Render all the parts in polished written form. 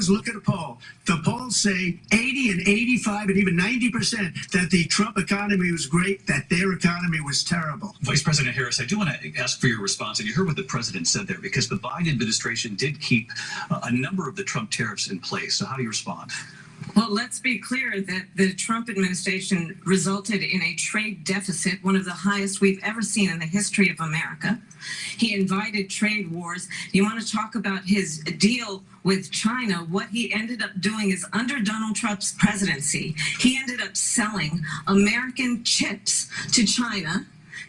polls, look at a poll. The polls say 80 and 85 and even 90% that the Trump economy was great, that their economy was terrible. Vice President Harris, I do want to ask for your response. And you heard what the president said there, because the Biden administration did keep a number of the Trump tariffs in place. So how do you respond? Well, let's be clear that the Trump administration resulted in a trade deficit, one of the highest we've ever seen in the history of America. He invited trade wars. You want to talk about his deal with China? What he ended up doing is, under Donald Trump's presidency, he ended up selling American chips to China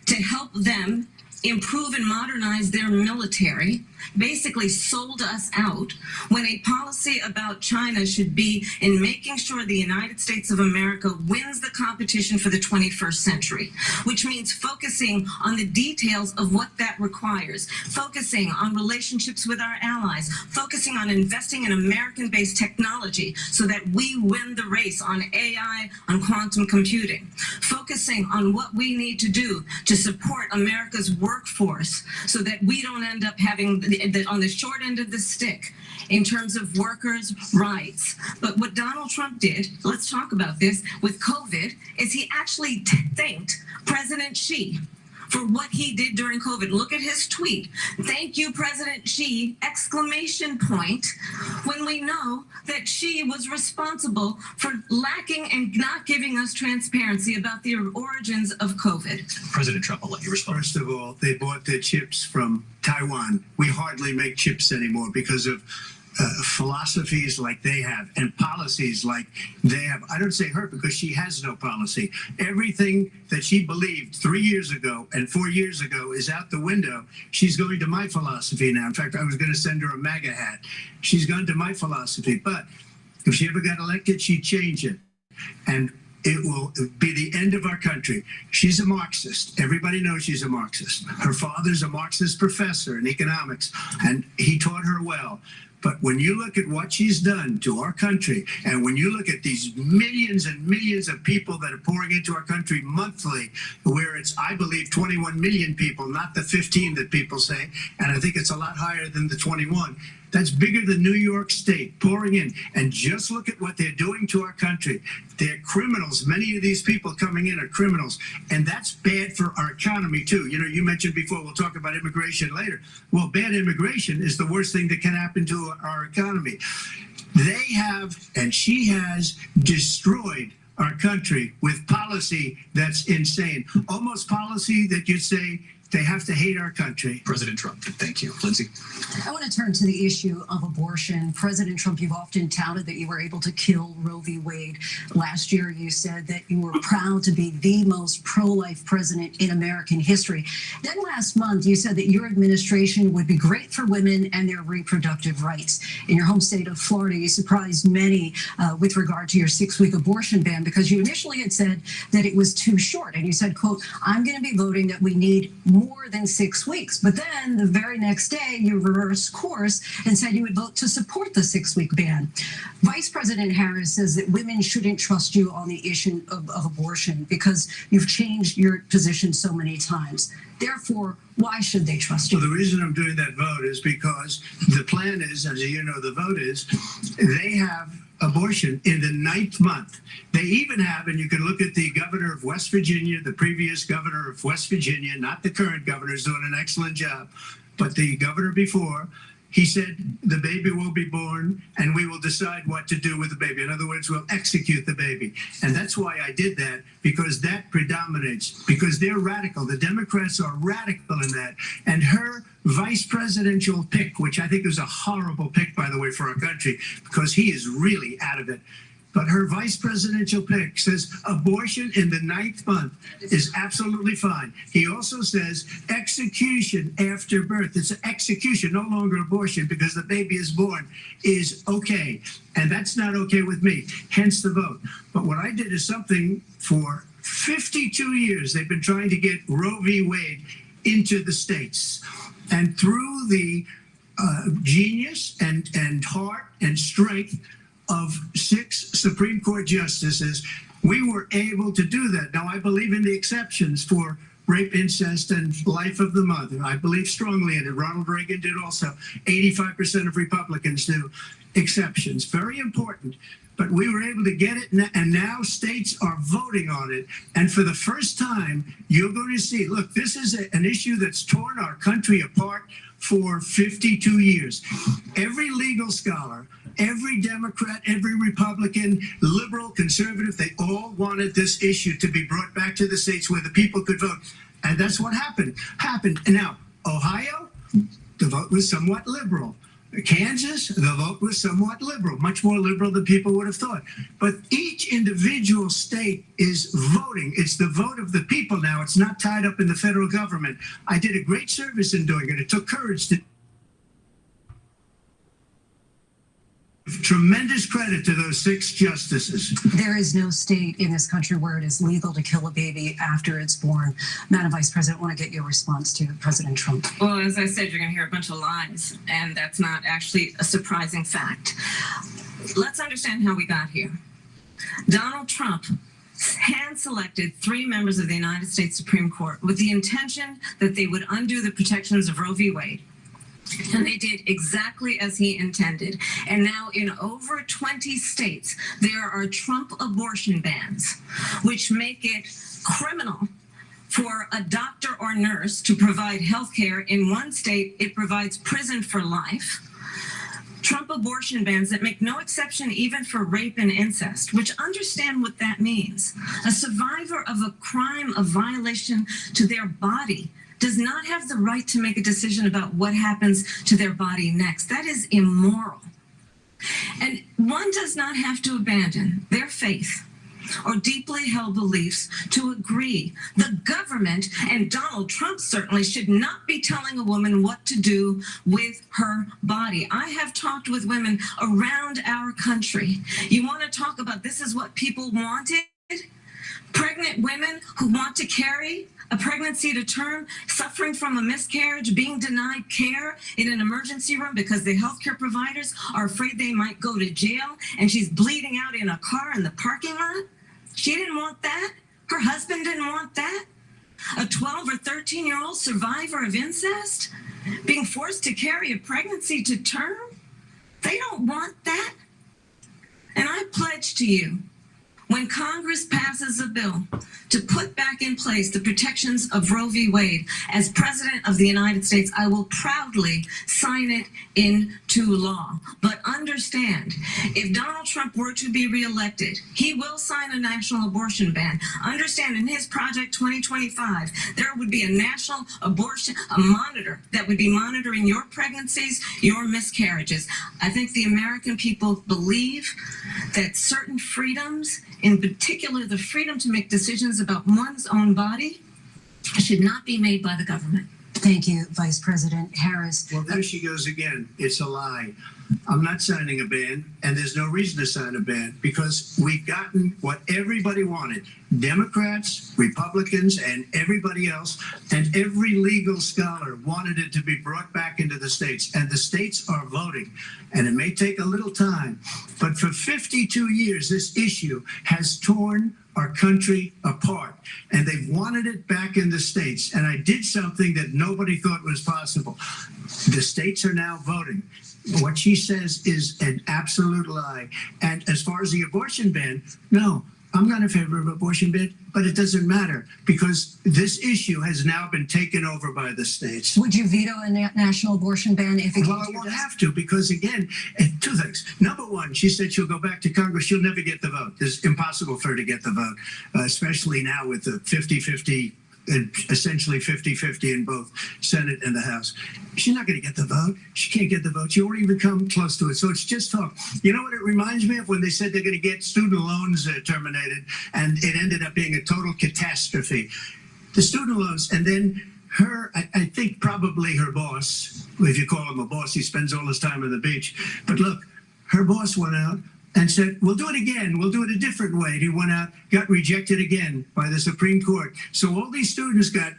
to help them improve and modernize their military, basically sold us out, when a policy about China should be in making sure the United States of America wins the competition for the 21st century, which means focusing on the details of what that requires, focusing on relationships with our allies, focusing on investing in American-based technology so that we win the race on AI, on quantum computing, focusing on what we need to do to support America's workforce so that we don't end up having on the short end of the stick in terms of workers' rights. But what Donald Trump did, let's talk about this, with COVID, is he actually thanked President Xi for what he did during COVID. Look at his tweet. "Thank you, President Xi!" exclamation point, when we know that Xi was responsible for lacking and not giving us transparency about the origins of COVID. President Trump, I'll let you respond. First of all, they bought their chips from Taiwan. We hardly make chips anymore because of philosophies like they have and policies like they have. I don't say her because she has no policy. Everything that she believed 3 years ago and 4 years ago is out the window. She's going to my philosophy now. In fact, I was going to send her a MAGA hat. She's gone to my philosophy. But if she ever got elected, she'd change it. And it will be the end of our country. She's a Marxist. Everybody knows she's a Marxist. Her father's a Marxist professor in economics, and he taught her well. But when you look at what she's done to our country, and when you look at these millions and millions of people that are pouring into our country monthly, where it's, I believe, 21 million people, not the 15 that people say, and I think it's a lot higher than the 21. That's bigger than New York State pouring in. And just look at what they're doing to our country. They're criminals. Many of these people coming in are criminals. And that's bad for our economy, too. You know, you mentioned before, we'll talk about immigration later. Well, bad immigration is the worst thing that can happen to our economy. They have, and she has, destroyed our country with policy that's insane. Almost policy that you'd say they have to hate our country. President Trump, thank you. Lindsay? I want to turn to the issue of abortion. President Trump, you've often touted that you were able to kill Roe v. Wade. Last year, you said that you were proud to be the most pro-life president in American history. Then last month, you said that your administration would be great for women and their reproductive rights. In your home state of Florida, you surprised many with regard to your 6-week abortion ban, because you initially had said that it was too short. And you said, quote, "I'm going to be voting that we need more than 6 weeks." But then the very next day, you reversed course and said you would vote to support the 6-week ban. Vice President Harris says that women shouldn't trust you on the issue of abortion because you've changed your position so many times. Therefore, why should they trust you? Well, the reason I'm doing that vote is because the plan is, as you know, the vote is, they have abortion in the 9th month. They even have, and you can look at the governor of West Virginia, the previous governor of West Virginia, not the current governor, is doing an excellent job, but the governor before, he said the baby will be born and we will decide what to do with the baby. In other words, we'll execute the baby. And that's why I did that, because that predominates, because they're radical. The Democrats are radical in that. And her vice presidential pick, which I think is a horrible pick, by the way, for our country, because he is really out of it. But her vice presidential pick says abortion in the 9th month is absolutely fine. He also says execution after birth. It's an execution, no longer abortion, because the baby is born, is okay. And that's not okay with me, hence the vote. But what I did is something for 52 years. They've been trying to get Roe v. Wade into the states. And through the genius and heart and strength of 6 Supreme Court justices, we were able to do that. Now, I believe in the exceptions for rape, incest, and life of the mother. I believe strongly in it. Ronald Reagan did also. 85% of Republicans do. exceptions, very important. But we were able to get it, and now states are voting on it. And for the first time, you're going to see, look, this is an issue that's torn our country apart for 52 years. Every legal scholar, every Democrat, every Republican, liberal, conservative, they all wanted this issue to be brought back to the states where the people could vote. And that's what happened. And now, Ohio, the vote was somewhat liberal. Kansas, the vote was somewhat liberal, much more liberal than people would have thought. But each individual state is voting. It's the vote of the people now. It's not tied up in the federal government. I did a great service in doing it. It took courage to. Tremendous credit to those 6 justices. There is no state in this country where it is legal to kill a baby after it's born. Madam Vice President, I want to get your response to President Trump. Well, as I said, you're going to hear a bunch of lies, and that's not actually a surprising fact. Let's understand how we got here. Donald Trump hand-selected 3 members of the United States Supreme Court with the intention that they would undo the protections of Roe v. Wade. And they did exactly as he intended. And now in over 20 states, there are Trump abortion bans, which make it criminal for a doctor or nurse to provide health care. In one state, it provides prison for life. Trump abortion bans that make no exception even for rape and incest, which understand what that means. A survivor of a crime of violation to their body does not have the right to make a decision about what happens to their body next. That is immoral. And one does not have to abandon their faith or deeply held beliefs to agree. The government, and Donald Trump certainly, should not be telling a woman what to do with her body. I have talked with women around our country. You want to talk about this is what people wanted? Pregnant women who want to carry a pregnancy to term, suffering from a miscarriage, being denied care in an emergency room because the healthcare providers are afraid they might go to jail, and she's bleeding out in a car in the parking lot. She didn't want that. Her husband didn't want that. A 12 or 13-year-old survivor of incest being forced to carry a pregnancy to term. They don't want that. And I pledge to you, when Congress passes a bill to put back in place the protections of Roe v. Wade, as President of the United States, I will proudly sign it into law. But understand, if Donald Trump were to be reelected, he will sign a national abortion ban. Understand, in his Project 2025, there would be a national abortion, a monitor that would be monitoring your pregnancies, your miscarriages. I think the American people believe that certain freedoms, in particular the freedom to make decisions about one's own body, should not be made by the government. Thank you, Vice President Harris. Well, there she goes again. It's a lie. I'm not signing a ban, and there's no reason to sign a ban because we've gotten what everybody wanted. Democrats, Republicans, and everybody else, and every legal scholar wanted it to be brought back into the states, and the states are voting. And it may take a little time, but for 52 years, this issue has torn our country apart, and they've wanted it back in the states. And I did something that nobody thought was possible. The states are now voting. What she says is an absolute lie. And as far as the abortion ban, no, I'm not in favor of abortion ban, but it doesn't matter because this issue has now been taken over by the states. Would you veto a national abortion ban if it Well, I won't have to because, again, 2 things. Number one, she said she'll go back to Congress. She'll never get the vote. It's impossible for her to get the vote, especially now with the 50-50, essentially 50-50 in both Senate and the House. She's not going to get the vote. She can't get the vote. She won't even come close to it. So it's just talk. You know what it reminds me of when they said they're going to get student loans terminated, and it ended up being a total catastrophe. The student loans, and then her, I think probably her boss, if you call him a boss, he spends all his time on the beach. But look, her boss went out and said, we'll do it again. We'll do it a different way. And he went out, got rejected again by the Supreme Court. So all these students got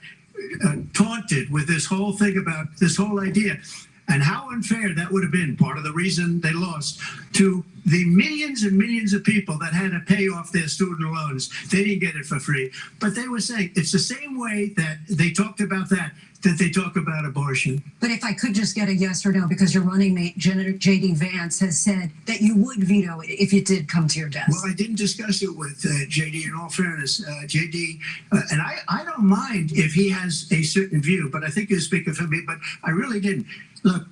taunted with this whole thing about this whole idea. And how unfair that would have been, part of the reason they lost, to the millions and millions of people that had to pay off their student loans. They didn't get it for free. But they were saying it's the same way that they talked about that. that they talk about abortion. But if I could just get a yes or no, because your running mate, J.D. Vance, has said that you would veto it if it did come to your desk. Well, I didn't discuss it with J.D. In all fairness, J.D. And I don't mind if he has a certain view, but I think he's speaking for me. But I really didn't. Look,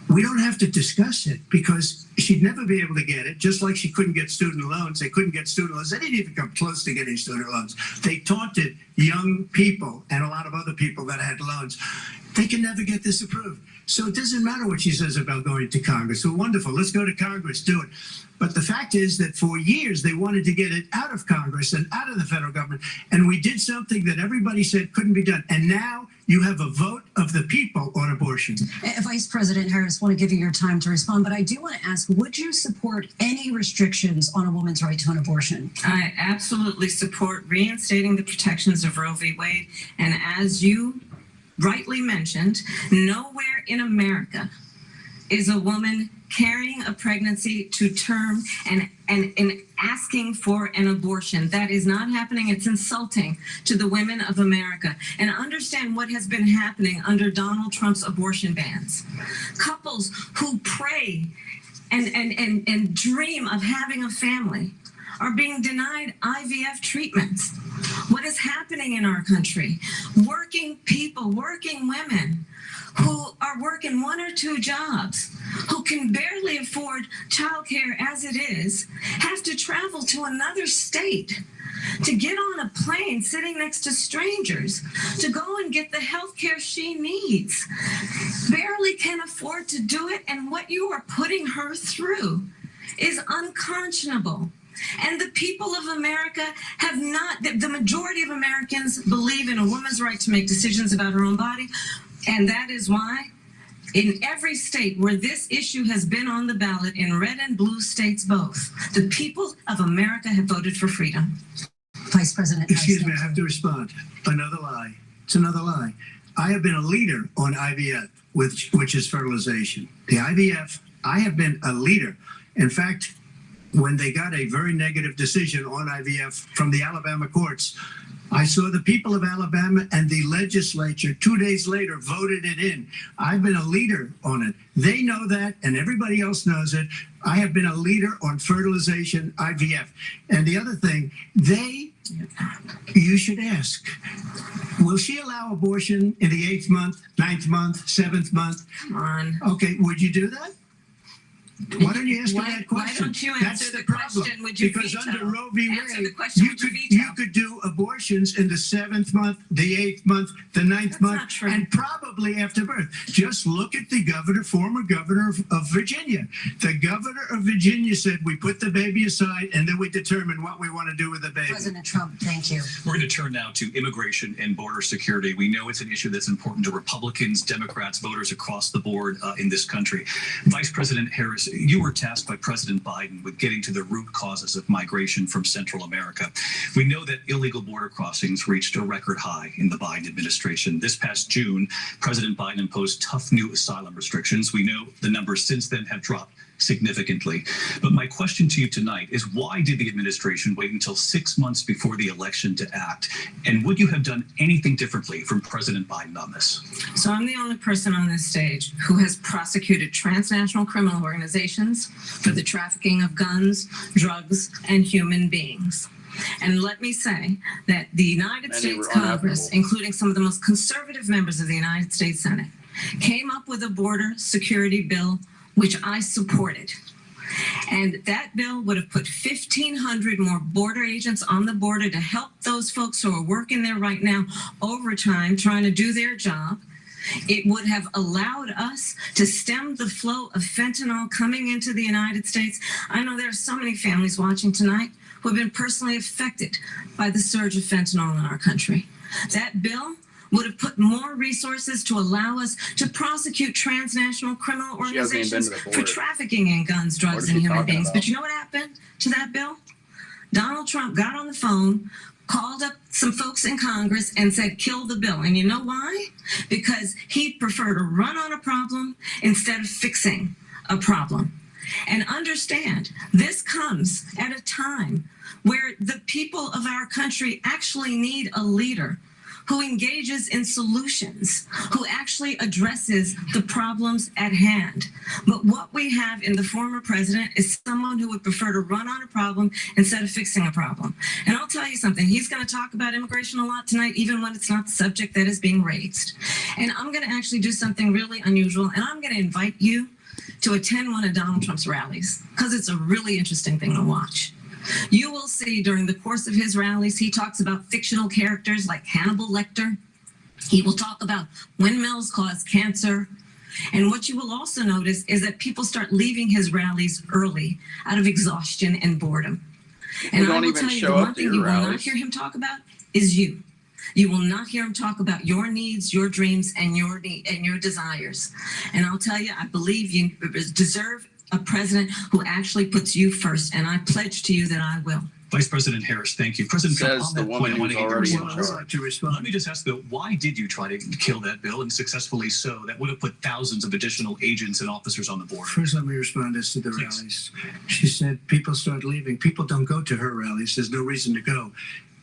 we don't have to discuss it because she'd never be able to get it, just like she couldn't get student loans. They couldn't get student loans. They didn't even come close to getting student loans. They taunted young people and a lot of other people that had loans. They can never get this approved. So it doesn't matter what she says about going to Congress. So wonderful. Let's go to Congress, do it. But the fact is that for years they wanted to get it out of Congress and out of the federal government. And we did something that everybody said couldn't be done. And now you have a vote of the people on abortion. Vice President Harris, I want to give you your time to respond, but I do want to ask, would you support any restrictions on a woman's right to an abortion? I absolutely support reinstating the protections of Roe v. Wade. And as you rightly mentioned, nowhere in America is a woman carrying a pregnancy to term and asking for an abortion. That is not happening. It's insulting to the women of America. And understand what has been happening under Donald Trump's abortion bans. Couples who pray and dream of having a family are being denied IVF treatments. What is happening in our country? Working people, working women who are working 1 or 2 jobs, who can barely afford childcare as it is, have to travel to another state to get on a plane sitting next to strangers to go and get the health care she needs, barely can afford to do it, and what you are putting her through is unconscionable. And the people of America have not, the majority of Americans believe in a woman's right to make decisions about her own body. And that is why in every state where this issue has been on the ballot, in red and blue states both, the people of America have voted for freedom. Vice President Harris. Excuse me, I have to respond. Another lie. It's another lie. I have been a leader on IVF, which is fertilization. The IVF, I have been a leader. In fact, when they got a very negative decision on IVF from the Alabama courts, I saw the people of Alabama and the legislature 2 days later voted it in. I've been a leader on it. They know that, and everybody else knows it. I have been a leader on fertilization, IVF. And the other thing, you should ask, will she allow abortion in the 8th month, 9th month, 7th month? Come on. Okay, would you do that? Why don't you ask her that question? Why don't you answer That's the question? problem. Would you because veto? under Roe v. Answer Wade, the question. Would you veto? you could do abortions in the 7th month, the 8th month, the 9th That's month, not true. and probably after birth. Just look at the former governor of Virginia. The governor of Virginia said, we put the baby aside and then we determine what we want to do with the baby. President Trump, thank you. We're going to turn now to immigration and border security. We know it's an issue that's important to Republicans, Democrats, voters across the board in this country. Vice President Harris, you were tasked by President Biden with getting to the root causes of migration from Central America. We know that illegal border crossings reached a record high in the Biden administration. This past June, President Biden imposed tough new asylum restrictions. We know the numbers since then have dropped significantly. But my question to you tonight is, why did the administration wait until 6 months before the election to act? And would you have done anything differently from President Biden on this? So I'm the only person on this stage who has prosecuted transnational criminal organizations for the trafficking of guns, drugs, and human beings. And let me say that the United States Congress, including some of the most conservative members of the United States Senate, came up with a border security bill which I supported. And that bill would have put 1,500 more border agents on the border to help those folks who are working there right now overtime, trying to do their job. It would have allowed us to stem the flow of fentanyl coming into the United States. I know there are so many families watching tonight who have been personally affected by the surge of fentanyl in our country. That bill would have put more resources to allow us to prosecute transnational criminal organizations for trafficking in guns, drugs, and human beings. But you know what happened to that bill? Donald Trump got on the phone, called up some folks in Congress and said, kill the bill. And you know why? Because he'd prefer to run on a problem instead of fixing a problem. And understand, this comes at a time where the people of our country actually need a leader who engages in solutions, who actually addresses the problems at hand. But what we have in the former president is someone who would prefer to run on a problem instead of fixing a problem. And I'll tell you something, he's going to talk about immigration a lot tonight, even when it's not the subject that is being raised. And I'm going to actually do something really unusual, and I'm going to invite you to attend one of Donald Trump's rallies, because it's a really interesting thing to watch. You will see during the course of his rallies, he talks about fictional characters like Hannibal Lecter. He will talk about windmills cause cancer. And what you will also notice is that people start leaving his rallies early out of exhaustion and boredom. And I will tell you, the one thing you will not hear him talk about is you. You will not hear him talk about your needs, your dreams, and your desires. And I'll tell you, I believe you deserve a president who actually puts you first, and I pledge to you that I will. Vice President Harris, thank you. President Trump, on that point, I want to get your response. Let me just ask, though, why did you try to kill that bill, and successfully so? That would have put thousands of additional agents and officers on the border. First, let me respond as to the rallies. She said people start leaving. People don't go to her rallies. There's no reason to go.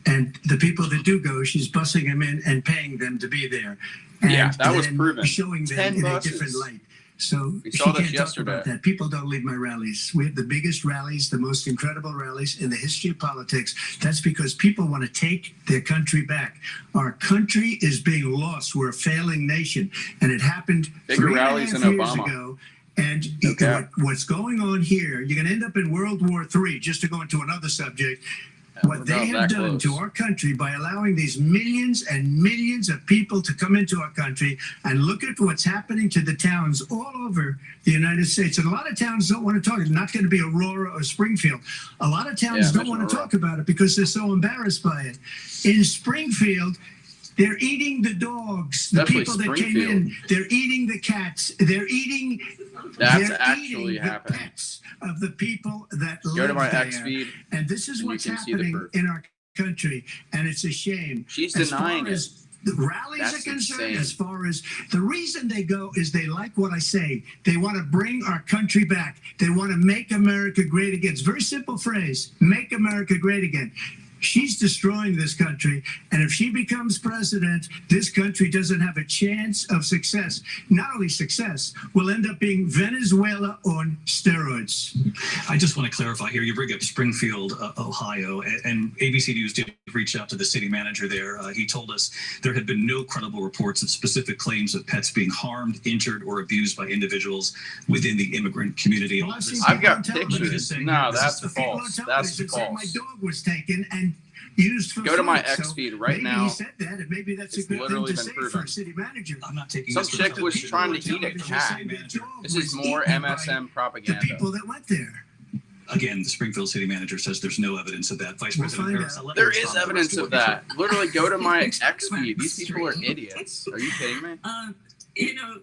And the people that do go, she's bussing them in and paying them to be there. And yeah, that was proven. Showing them in a different light. So we she saw this can't yesterday. talk about that. People don't leave my rallies. We have the biggest rallies, the most incredible rallies in the history of politics. That's because people want to take their country back. Our country is being lost. We're a failing nation. And it happened Bigger 3.5 rallies than years Obama. ago. And Okay. what's going on here, you're going to end up in World War III, just to go into another subject. What they have done to our country by allowing these millions and millions of people to come into our country, and look at what's happening to the towns all over the United States. And a lot of towns don't want to talk. It's not going to be Aurora or Springfield. A lot of towns don't want to talk about it because they're so embarrassed by it. In Springfield, they're eating the dogs, the people that came in. They're eating the cats. They're eating. That's actually happening. The pets of the people that live Go to my there. X feed. And this is what's happening in our country, and it's a shame. She's denying it. As the rallies That's are concerned, insane. as far as the reason they go is they like what I say. They want to bring our country back. They want to make America great again. It's a very simple phrase: make America great again. She's destroying this country, and if she becomes president, this country doesn't have a chance of success. Not only success, we'll end up being Venezuela on steroids. I just want to clarify here. You bring up Springfield, Ohio, and ABC News did reach out to the city manager there. He told us there had been no credible reports of specific claims of pets being harmed, injured, or abused by individuals within the immigrant community. Well, I've got pictures. No, that's false. That's false. My dog was taken and used for Go to my food. X So feed right maybe now. He said that, and maybe that's a It's good thing literally to been say proven. for a city manager. I'm not taking Some this chick from was the trying to people eat a who cat. city manager. This is more MSM The propaganda. people that went there. Again, the Springfield city manager says there's no evidence of that. Vice We'll President find Harris, out. I'll let you There is respond to the evidence rest of what you said. that. Literally, go to my It's X feed. These people are extreme. idiots. Are you kidding me? You know,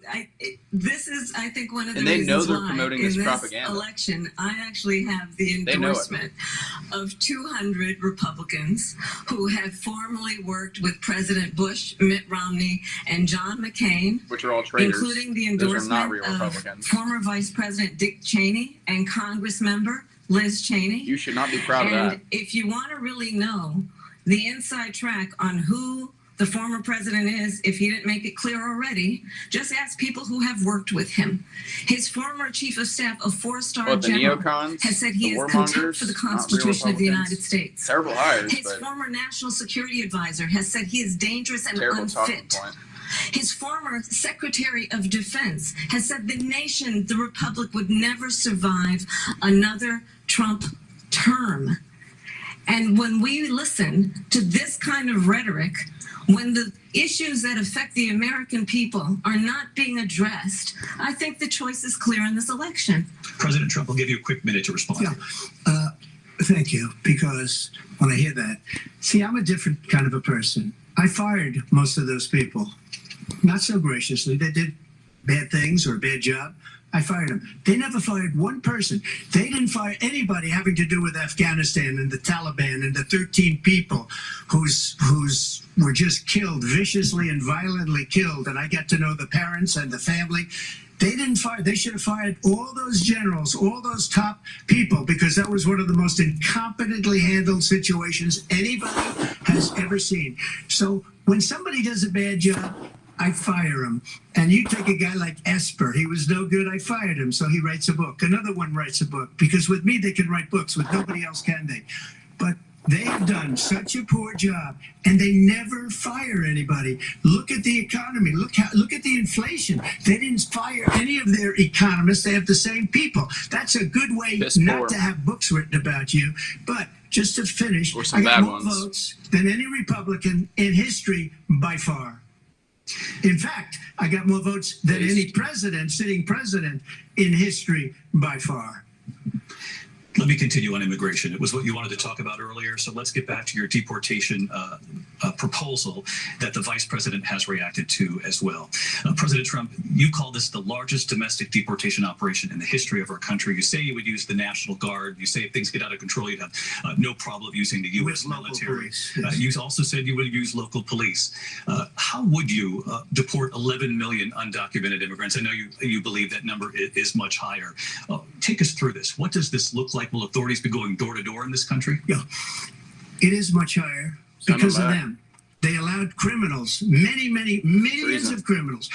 this is, I think, one of the And they know reasons they're why promoting in this this propaganda. election, I actually have the They know it. endorsement of 200 Republicans who have formerly worked with President Bush, Mitt Romney, and John McCain, Which are all traitors. including the Those are not endorsement real of Republicans. former Vice President Dick Cheney and Congress member Liz Cheney. You should not be proud of And that. if you want to really know the inside track on who the former president is, if he didn't make it clear already, just ask people who have worked with him. His former chief of staff, a four-star What, the general, neocons? has said he The has contempt warmongers? for the Not real Constitution of the Republicans? United States. Terrible hires, His but former national security advisor has said he is dangerous and terrible talking unfit. point. His former Secretary of Defense has said the nation, the Republic, would never survive another Trump term. And when we listen to this kind of rhetoric, when the issues that affect the American people are not being addressed, I think the choice is clear in this election. President Trump, I'll give you a quick minute to respond. Yeah. Thank you. Because when I hear that, see, I'm a different kind of a person. I fired most of those people. Not so graciously. They did bad things or a bad job. I fired them. They never fired one person. They didn't fire anybody having to do with Afghanistan and the Taliban and the 13 people whose were just killed, viciously and violently killed. And I got to know the parents and the family. They didn't fire. They should have fired all those generals, all those top people, because that was one of the most incompetently handled situations anybody has ever seen. So when somebody does a bad job, I fire him. And you take a guy like Esper. He was no good. I fired him. So he writes a book. Another one writes a book. Because with me, they can write books. With nobody else can they. But they have done such a poor job, and they never fire anybody. Look at the economy. Look at the inflation. They didn't fire any of their economists. They have the same people. That's a good way not to have books written about you. But just to finish, I got more votes than any Republican in history by far. In fact, I got more votes than any sitting president in history by far. Let me continue on immigration. It was what you wanted to talk about earlier. So let's get back to your deportation proposal that the vice president has reacted to as well. President Trump, you call this the largest domestic deportation operation in the history of our country. You say you would use the National Guard. You say if things get out of control, you'd have no problem using the U.S. military. Yes. You also said you would use local police. How would you deport 11 million undocumented immigrants? I know you believe that number is much higher. Take us through this. What does this look like? Will authorities be going door to door in this country? Yeah, it is much higher because of them. They allowed criminals, many millions of criminals.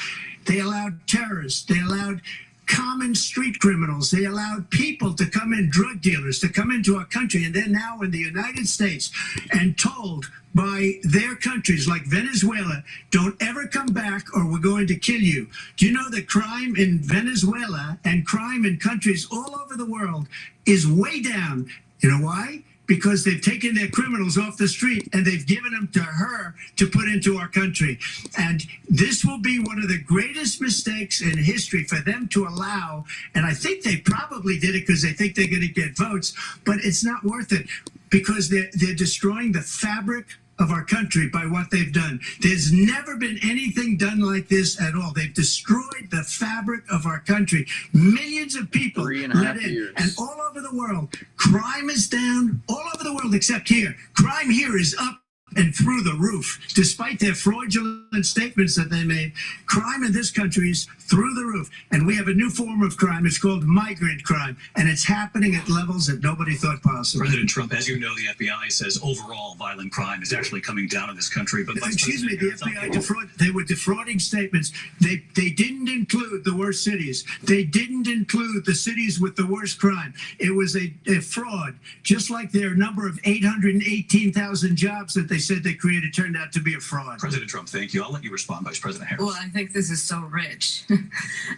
They allowed terrorists. They allowed common street criminals. They allowed people to come in, drug dealers, to come into our country. And they're now in the United States and told by their countries like Venezuela, don't ever come back or we're going to kill you. Do you know that crime in Venezuela and crime in countries all over the world is way down? You know why? Because they've taken their criminals off the street and they've given them to her to put into our country. And this will be one of the greatest mistakes in history for them to allow. And I think they probably did it because they think they're going to get votes, but it's not worth it because they're destroying the fabric of our country by what they've done. There's never been anything done like this at all. They've destroyed the fabric of our country. Millions of people let in, and all over the world, crime is down all over the world except here. Crime here is up and through the roof, despite their fraudulent statements that they made. Crime in this country is through the roof, and we have a new form of crime. It's called migrant crime, and it's happening at levels that nobody thought possible. President Trump, as you know, the FBI says overall violent crime is actually coming down in this country. But excuse me, the FBI they were defrauding statements. They didn't include the worst cities. They didn't include the cities with the worst crime. It was a fraud, just like their number of 818,000 jobs that they said they created turned out to be a fraud. President Trump, thank you. I'll let you respond, Vice President Harris. Well, I think this is so rich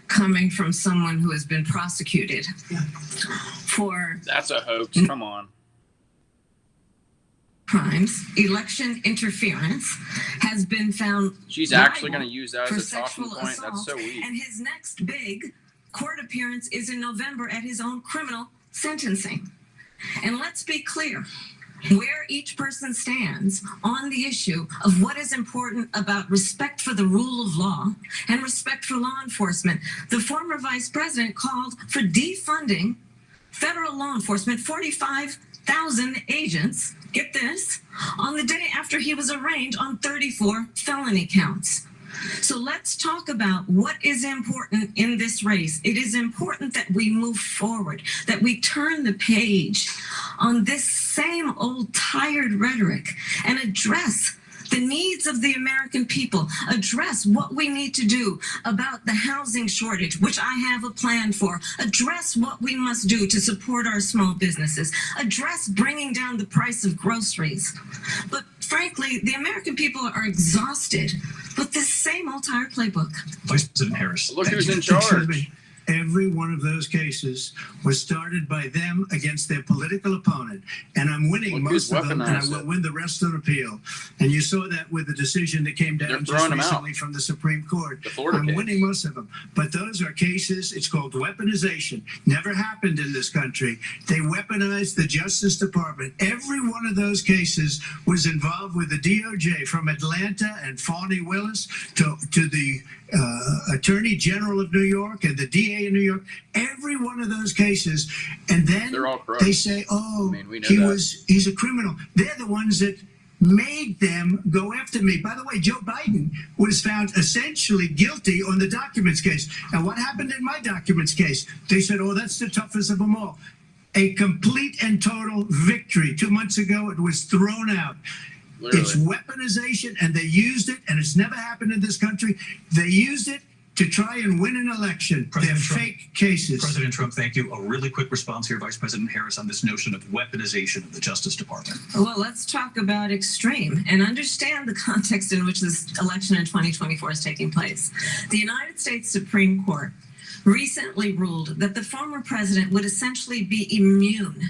coming from someone who has been prosecuted for... That's a hoax. Come on. Crimes, election interference has been found. She's actually going to use that for as a talking sexual point. assault, That's so weak. and his next big court appearance is in November at his own criminal sentencing. And let's be clear where each person stands on the issue of what is important about respect for the rule of law and respect for law enforcement. The former vice president called for defunding federal law enforcement, 45,000 agents, get this, on the day after he was arraigned on 34 felony counts. So let's talk about what is important in this race. It is important that we move forward, that we turn the page on this same old tired rhetoric and address the needs of the American people, address what we need to do about the housing shortage, which I have a plan for, address what we must do to support our small businesses, address bringing down the price of groceries. But frankly, the American people are exhausted with this same old tired playbook. Vice President Harris. Look who's in charge. Every one of those cases was started by them against their political opponent. And I'm winning most of them, and I will win the rest on appeal. And you saw that with the decision that came down just recently from the Supreme Court. I'm winning most of them. But those are cases, it's called weaponization. Never happened in this country. They weaponized the Justice Department. Every one of those cases was involved with the DOJ, from Atlanta and Fani Willis to the Attorney General of New York and the DA in New York. Every one of those cases, and then they say, "Oh, he's a criminal." They're the ones that made them go after me. By the way, Joe Biden was found essentially guilty on the documents case. And what happened in my documents case? They said, "Oh, that's the toughest of them all." A complete and total victory. 2 months ago, it was thrown out. It's weaponization, and they used it, and it's never happened in this country. They used it to try and win an election. They're fake cases. President Trump, thank you. A really quick response here, Vice President Harris, on this notion of weaponization of the Justice Department. Well, let's talk about extreme and understand the context in which this election in 2024 is taking place. The United States Supreme Court recently ruled that the former president would essentially be immune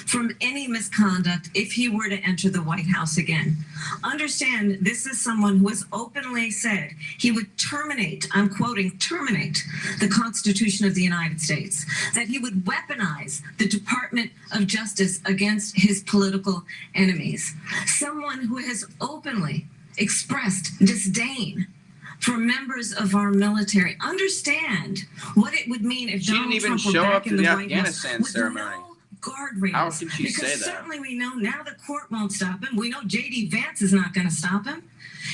from any misconduct if he were to enter the White House again. Understand, this is someone who has openly said he would terminate, I'm quoting, terminate the Constitution of the United States, that he would weaponize the Department of Justice against his political enemies. Someone who has openly expressed disdain for members of our military. Understand what it would mean if Donald Trump were back in the White House with no guardrails. How can she say that? Because certainly we know now the court won't stop him. We know J.D. Vance is not going to stop him.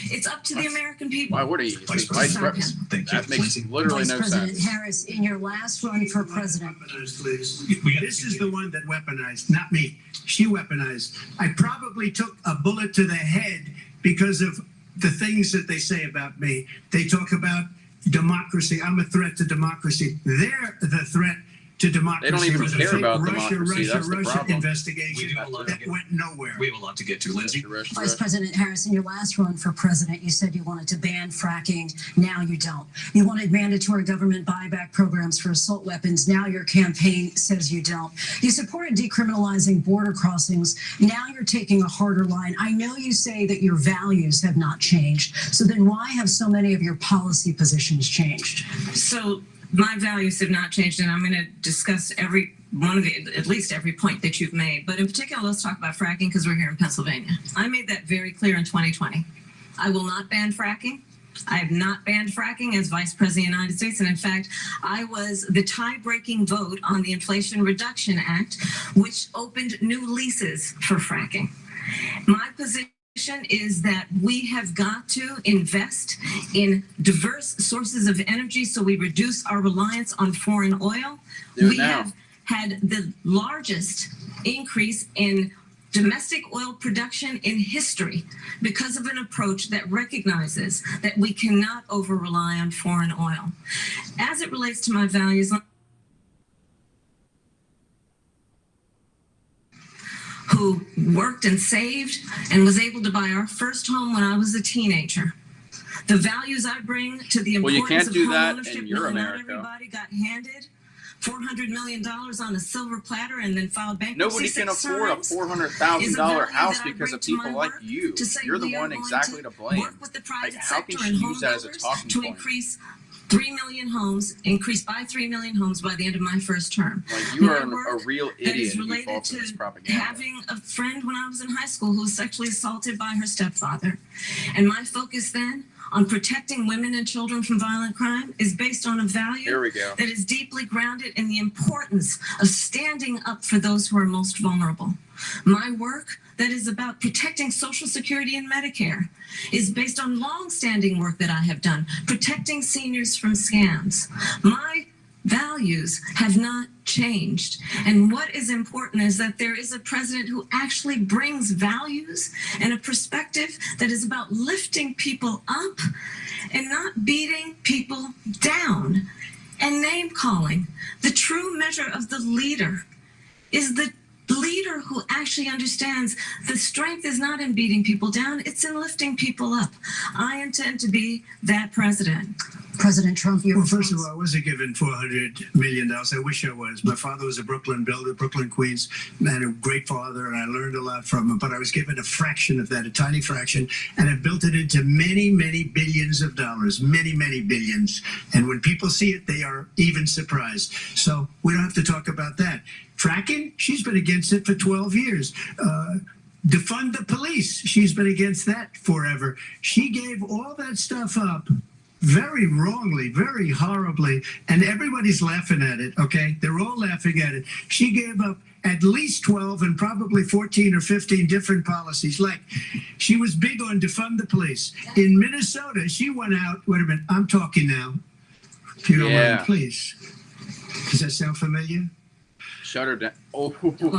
It's up to the American people. Why would he? Vice President, thank you. That makes literally Vice no President sense. Harris, in your last run for president. Please. This is the one that weaponized, not me. She weaponized. I probably took a bullet to the head because of the things that they say about me. They talk about democracy. I'm a threat to democracy. They're the threat to democracy. They don't even It was a care fake about Russia democracy. That's the problem. investigation We do a lot that went nowhere. We have a lot to get to. Lindsay? Vice President Harris, in your last run for president, you said you wanted to ban fracking. Now you don't. You wanted mandatory government buyback programs for assault weapons. Now your campaign says you don't. You supported decriminalizing border crossings. Now you're taking a harder line. I know you say that your values have not changed. So then why have so many of your policy positions changed? So my values have not changed, and I'm going to discuss every one of the, at least every point that you've made. But in particular, let's talk about fracking because we're here in Pennsylvania. I made that very clear in 2020. I will not ban fracking. I have not banned fracking as Vice President of the United States. And in fact, I was the tie-breaking vote on the Inflation Reduction Act, which opened new leases for fracking. My position is that we have got to invest in diverse sources of energy so we reduce our reliance on foreign oil. We have had the largest increase in domestic oil production in history because of an approach that recognizes that we cannot over-rely on foreign oil. As it relates to my values, who worked and saved and was able to buy our first home when I was a teenager. The values I bring to the importance of home ownership, not everybody got handed $400 million on a silver platter and then filed bankruptcy. Nobody can afford a $400,000 house because of people like you. You're the one exactly to blame. Like, how can she use that as a talking to point? increase 3 million homes, increased by 3 million homes by the end of my first term. Like, you are a real idiot who falls for this propaganda. Having a friend when I was in high school who was sexually assaulted by her stepfather. And my focus then on protecting women and children from violent crime is based on a value that is deeply grounded in the importance of standing up for those who are most vulnerable. My work that is about protecting Social Security and Medicare is based on long-standing work that I have done, protecting seniors from scams. My values have not changed. And what is important is that there is a president who actually brings values and a perspective that is about lifting people up and not beating people down and name calling. The true measure of the leader is the leader who actually understands the strength is not in beating people down, it's in lifting people up. I intend to be that president. President Trump, well, first of all, I wasn't given $400 million. I wish I was. My father was a Brooklyn builder, Brooklyn, Queens, and a great father, and I learned a lot from him. But I was given a fraction of that, a tiny fraction, and I built it into many, many billions of dollars, many, many billions. And when people see it, they are even surprised. So we don't have to talk about that. Fracking, she's been against it for 12 years. Defund the police, she's been against that forever. She gave all that stuff up very wrongly, very horribly, and everybody's laughing at it, okay? They're all laughing at it. She gave up at least 12 and probably 14 or 15 different policies. Like, she was big on defund the police. In Minnesota, she went out, wait a minute, I'm talking now. If you don't mind, please. Does that sound familiar? Shut her down. Oh,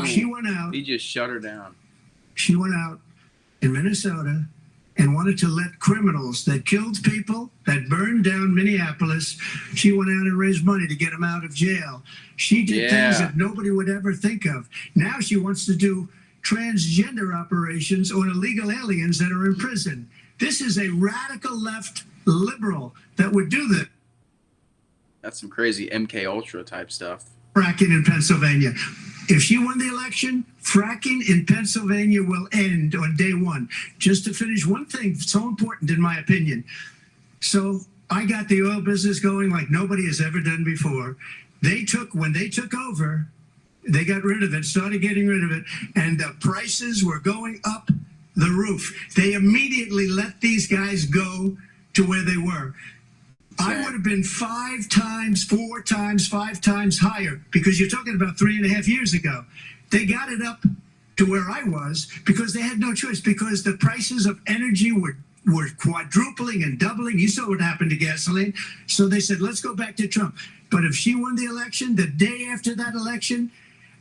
she went out. He just shut her down. She went out in Minnesota and wanted to let criminals that killed people, that burned down Minneapolis, she went out and raised money to get them out of jail. She did things that nobody would ever think of. Now she wants to do transgender operations on illegal aliens that are in prison. This is a radical left liberal that would do this. That's some crazy MK Ultra type stuff. Fracking in Pennsylvania. If she won the election, fracking in Pennsylvania will end on day one. Just to finish, one thing so important in my opinion. So I got the oil business going like nobody has ever done before. When they took over, they got rid of it, started getting rid of it, and the prices were going up the roof. They immediately let these guys go to where they were. I would have been 5 times, 4 times, 5 times higher, because you're talking about 3.5 years ago. They got it up to where I was because they had no choice, because the prices of energy were quadrupling and doubling. You saw what happened to gasoline. So they said, let's go back to Trump. But if she won the election, the day after that election,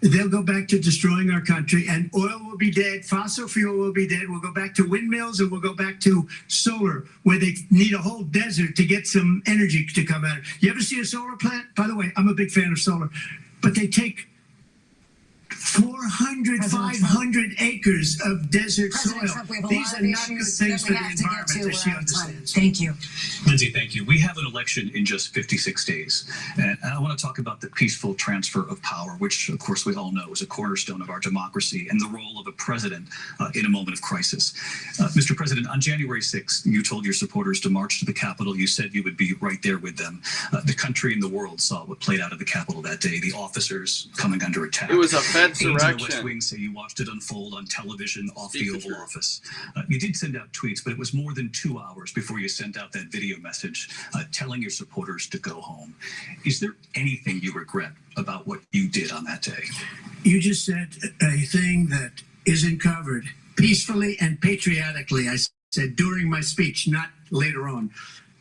they'll go back to destroying our country, and oil will be dead, fossil fuel will be dead, we'll go back to windmills, and we'll go back to solar, where they need a whole desert to get some energy to come out. You ever see a solar plant? By the way, I'm a big fan of solar, but they take 400, 500 acres of desert soil. These are not good things for the environment, as she understands. Thank you. Lindsay, thank you. We have an election in just 56 days. And I want to talk about the peaceful transfer of power, which, of course, we all know is a cornerstone of our democracy, and the role of a president in a moment of crisis. Mr. President, on January 6th, you told your supporters to march to the Capitol. You said you would be right there with them. The country and the world saw what played out at the Capitol that day, the officers coming under attack. It was a Fedsurrection. The West Wing say you watched it unfold on television off the Oval Office. You did send out tweets, but it was more than 2 hours before you sent out that video message telling your supporters to go home. Is there anything you regret about what you did on that day? You just said a thing that isn't covered. Peacefully and patriotically, I said during my speech, not later on.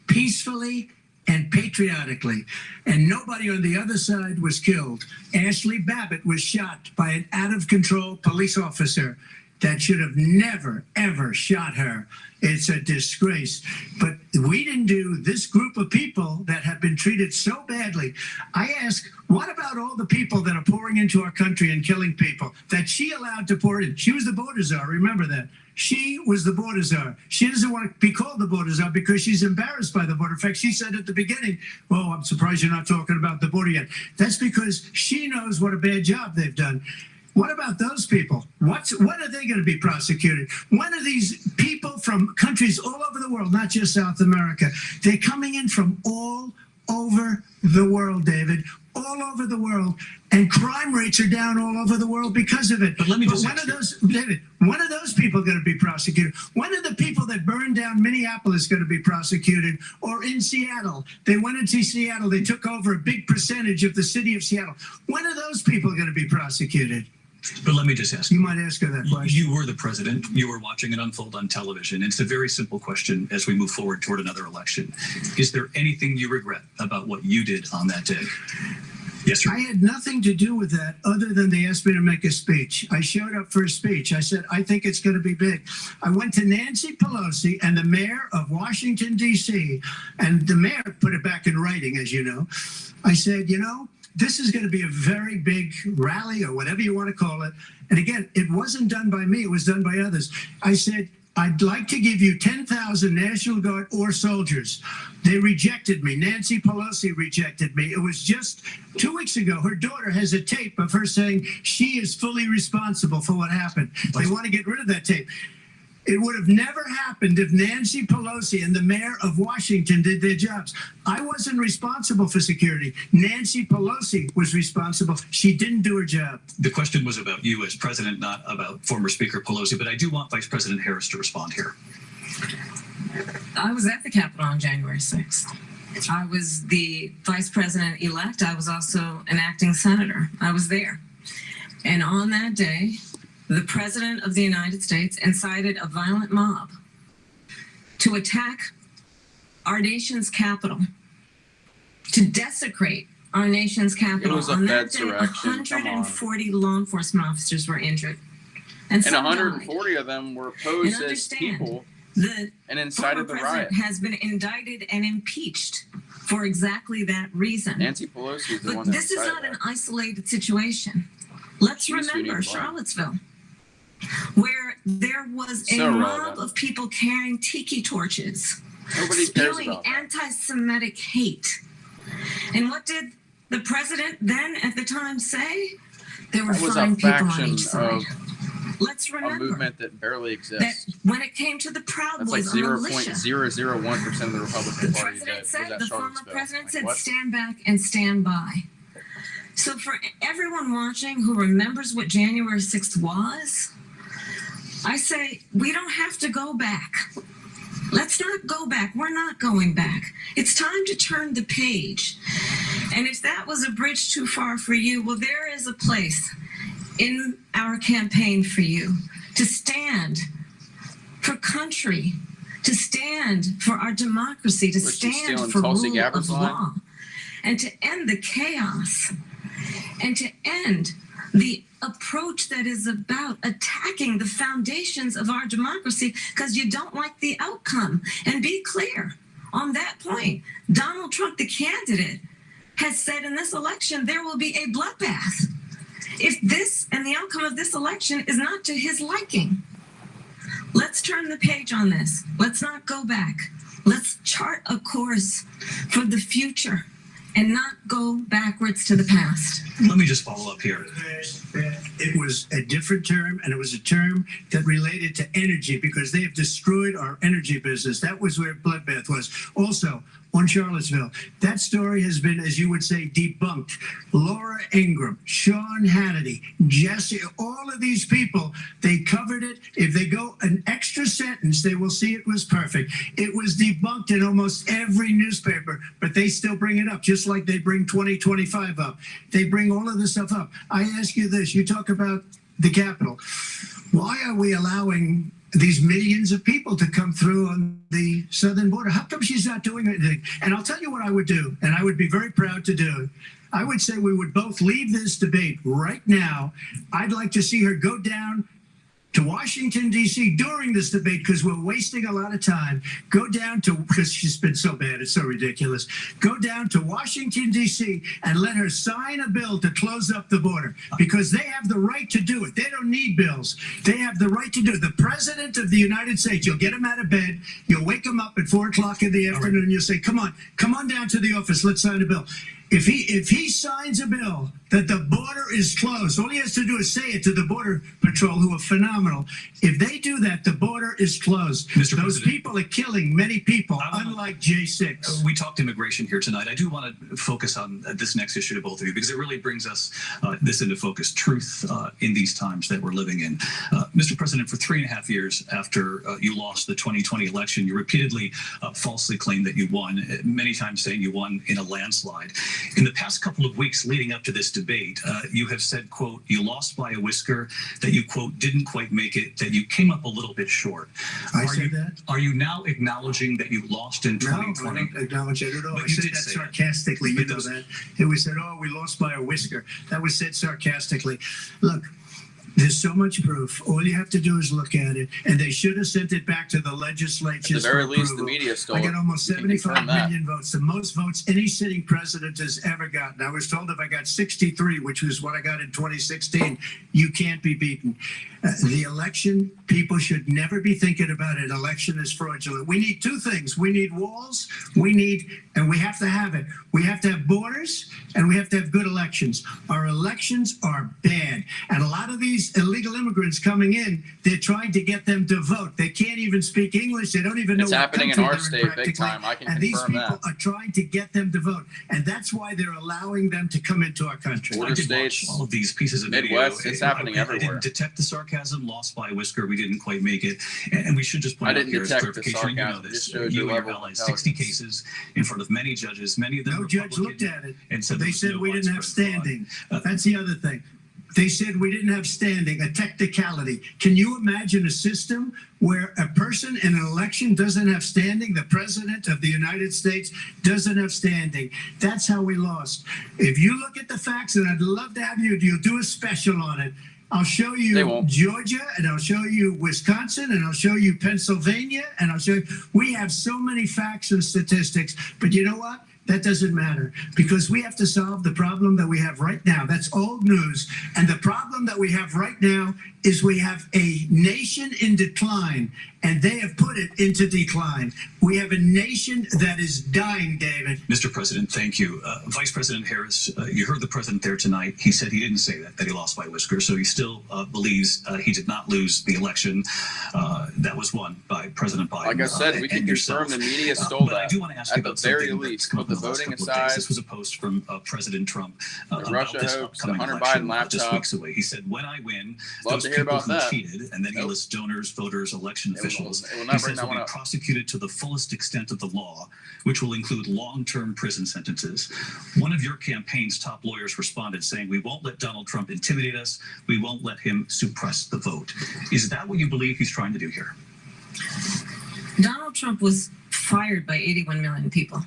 Peacefully and patriotically. And nobody on the other side was killed. Ashley Babbitt was shot by an out-of-control police officer that should have never, ever shot her. It's a disgrace. But we didn't do this group of people that have been treated so badly. I ask, what about all the people that are pouring into our country and killing people that she allowed to pour in? She was the border czar, remember that. She was the border czar. She doesn't want to be called the border czar because she's embarrassed by the border. In fact, she said at the beginning, oh, I'm surprised you're not talking about the border yet. That's because she knows what a bad job they've done. What about those people? When are they going to be prosecuted? When are these people from countries all over the world, not just South America? They're coming in from all over the world, David, all over the world, and crime rates are down all over the world because of it. But let me just when are those people going to be prosecuted? When are the people that burned down Minneapolis going to be prosecuted? Or in Seattle? They went into Seattle. They took over a big percentage of the city of Seattle. When are those people going to be prosecuted? But let me just ask you. You might ask her that question. You were the president. You were watching it unfold on television. It's a very simple question as we move forward toward another election. Is there anything you regret about what you did on that day? Yes, sir. I had nothing to do with that other than they asked me to make a speech. I showed up for a speech. I said, I think it's going to be big. I went to Nancy Pelosi and the mayor of Washington, D.C., and the mayor put it back in writing, as you know. I said, you know, this is going to be a very big rally or whatever you want to call it. And again, it wasn't done by me. It was done by others. I said, I'd like to give you 10,000 National Guard or soldiers. They rejected me. Nancy Pelosi rejected me. It was just 2 weeks ago. Her daughter has a tape of her saying she is fully responsible for what happened. They want to get rid of that tape. It would have never happened if Nancy Pelosi and the mayor of Washington did their jobs. I wasn't responsible for security. Nancy Pelosi was responsible. She didn't do her job. The question was about you as president, not about former Speaker Pelosi, but I do want Vice President Harris to respond here. I was at the Capitol on January 6th. I was the vice president-elect. I was also an acting senator. I was there. And on that day, the President of the United States incited a violent mob to attack our nation's capital, to desecrate our nation's capital. It was a on that day, Fedsurrection. 140 law enforcement officers were injured. and And some 140 of them were posed And as understand, people the and incited the former riot. president has been indicted and impeached for exactly that reason. Nancy Pelosi is the one But that this is incited not that. an isolated situation. Let's She's who needs remember blame. Charlottesville, where there was a So mob relevant. of people carrying tiki torches, Nobody cares spewing about that. anti-Semitic hate. And what did the president then at the time say? There were That was fine a people on faction each side. of Let's a remember movement that barely that exists. when it came to the Proud That's like Boys, a militia, 0.001% of the Republican the Party that president was said, at the former Charlottesville. president Like, said, what? stand back and stand by. So for everyone watching who remembers what January 6th was, I say we don't have to go back. Let's not go back. We're not going back. It's time to turn the page. And if that was a bridge too far for you, well, there is a place in our campaign for you to stand for country, to stand for our democracy, to Was she stand stealing for Tulsi rule Gabbard's of line? law, and to end the chaos, and to end the approach that is about attacking the foundations of our democracy because you don't like the outcome. And be clear on that point. Donald Trump, the candidate, has said in this election there will be a bloodbath if this and the outcome of this election is not to his liking. Let's turn the page on this. Let's not go back. Let's chart a course for the future and not go backwards to the past. Let me just follow up here. It was a different term, and it was a term that related to energy because they have destroyed our energy business. That was where bloodbath was. Also, on Charlottesville, that story has been, as you would say, debunked. Laura Ingraham, Sean Hannity, Jesse, all of these people, they covered it. If they go an extra sentence, they will see it was perfect. It was debunked in almost every newspaper, but they still bring it up, just like they bring 2025 up. They bring all of this stuff up. I ask you this, you talk about the Capitol. Why are we allowing these millions of people to come through on the southern border? How come she's not doing anything? And I'll tell you what I would do, and I would be very proud to do it. I would say we would both leave this debate right now. I'd like to see her go down to Washington, D.C. during this debate because we're wasting a lot of time. Go down to, because she's been so bad, it's so ridiculous. Go down to Washington, D.C. and let her sign a bill to close up the border because they have the right to do it. They don't need bills. They have the right to do it. The President of the United States, you'll get him out of bed, you'll wake him up at 4 o'clock in the afternoon, and you'll say, come on down to the office, let's sign a bill. If he signs a bill that the border is closed, all he has to do is say it to the Border Patrol, who are phenomenal. If they do that, the border is closed. Mr. Those President, people are killing many people, unlike J6. We talked immigration here tonight. I do want to focus on this next issue to both of you because it really brings us this into focus, truth in these times that we're living in. Mr. President, for 3.5 years after you lost the 2020 election, you repeatedly falsely claimed that you won, many times saying you won in a landslide. In the past couple of weeks leading up to this debate, you have said, quote, you lost by a whisker, that you, quote, didn't quite make it, that you came up a little bit short. I said that? Are you now acknowledging that you lost in 2020? No, I don't acknowledge it at all. But I you said did that say sarcastically. that. You know that. It was said, oh, we lost by a whisker. That was said sarcastically. Look, there's so much proof. All you have to do is look at it. And they should have sent it back to the legislature. At the very least, the media stole I it. got almost You can 75 confirm that. million votes, the most votes any sitting president has ever gotten. I was told if I got 63, which was what I got in 2016, you can't be beaten. The election, people should never be thinking about it. Election is fraudulent. We need two things. We need walls. And we have to have it. We have to have borders, and we have to have good elections. Our elections are bad. And a lot of these illegal immigrants coming in, they're trying to get them to vote. They can't even speak English. They don't even know It's what happening in country our they're state big practically. time. I can And these confirm people that. are trying to get them to vote. And that's why they're allowing them to come into our country. Border I did watch states, all of these pieces of Midwest, video. it's happening I everywhere. didn't detect the sarcasm, lost by a whisker. We didn't quite make it. And we should just point I out didn't here as detect the clarification, you know sarcasm. It this, just shows you your and your level of allies, 60 intelligence. cases in front of many judges, many of them No judge looked Republican, at it. and said They there was said no we didn't have widespread fraud. standing. That's the other thing. They said we didn't have standing, a technicality. Can you imagine a system where a person in an election doesn't have standing? The president of the United States doesn't have standing. That's how we lost. If you look at the facts, and I'd love to have you'll do a special on it. I'll show They you won't. Georgia, and I'll show you Wisconsin, and I'll show you Pennsylvania, and I'll show you. We have so many facts and statistics, but you know what? That doesn't matter, because we have to solve the problem that we have right now. That's old news. And the problem that we have right now is we have a nation in decline, and they have put it into decline. We have a nation that is dying, David. Mr. President, thank you. Vice President Harris, you heard the president there tonight. He said he didn't say that he lost by whiskers. So he still believes he did not lose the election that was won by President Biden. Like I said, we can confirm the media stole but that. I do want to ask you At the about very something least, that's come up with in the last voting couple of days. aside, This was a post from President Trump about Russia this hoax, the upcoming Hunter election Biden just laptop. weeks away. He said, when I win, Love those to hear people about who that. cheated, and then he Nope. lists donors, voters, election officials, it will not he bring says that will one be up. prosecuted to the fullest extent of the law, which will include long-term prison sentences. One of your campaign's top lawyers responded saying, we won't let Donald Trump intimidate us. We won't let him suppress the vote. Is that what you believe he's trying to do here? Donald Trump was fired by 81 million people.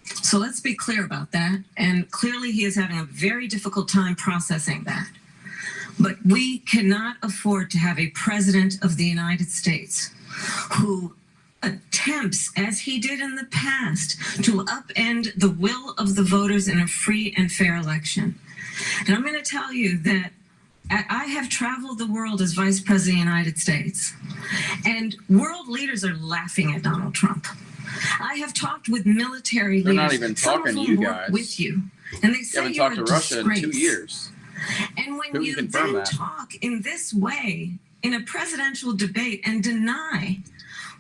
So let's be clear about that. And clearly he is having a very difficult time processing that. But we cannot afford to have a president of the United States who attempts, as he did in the past, to upend the will of the voters in a free and fair election. And I'm going to tell you that I have traveled the world as Vice President of the United States, and world leaders are laughing at Donald Trump. I have talked with military They're leaders, not even some talking of to you whom work guys. with you, and they You say haven't you're talked a to Russia in 2 disgrace. years. And when Who you can confirm then that? talk in this way in a presidential debate and deny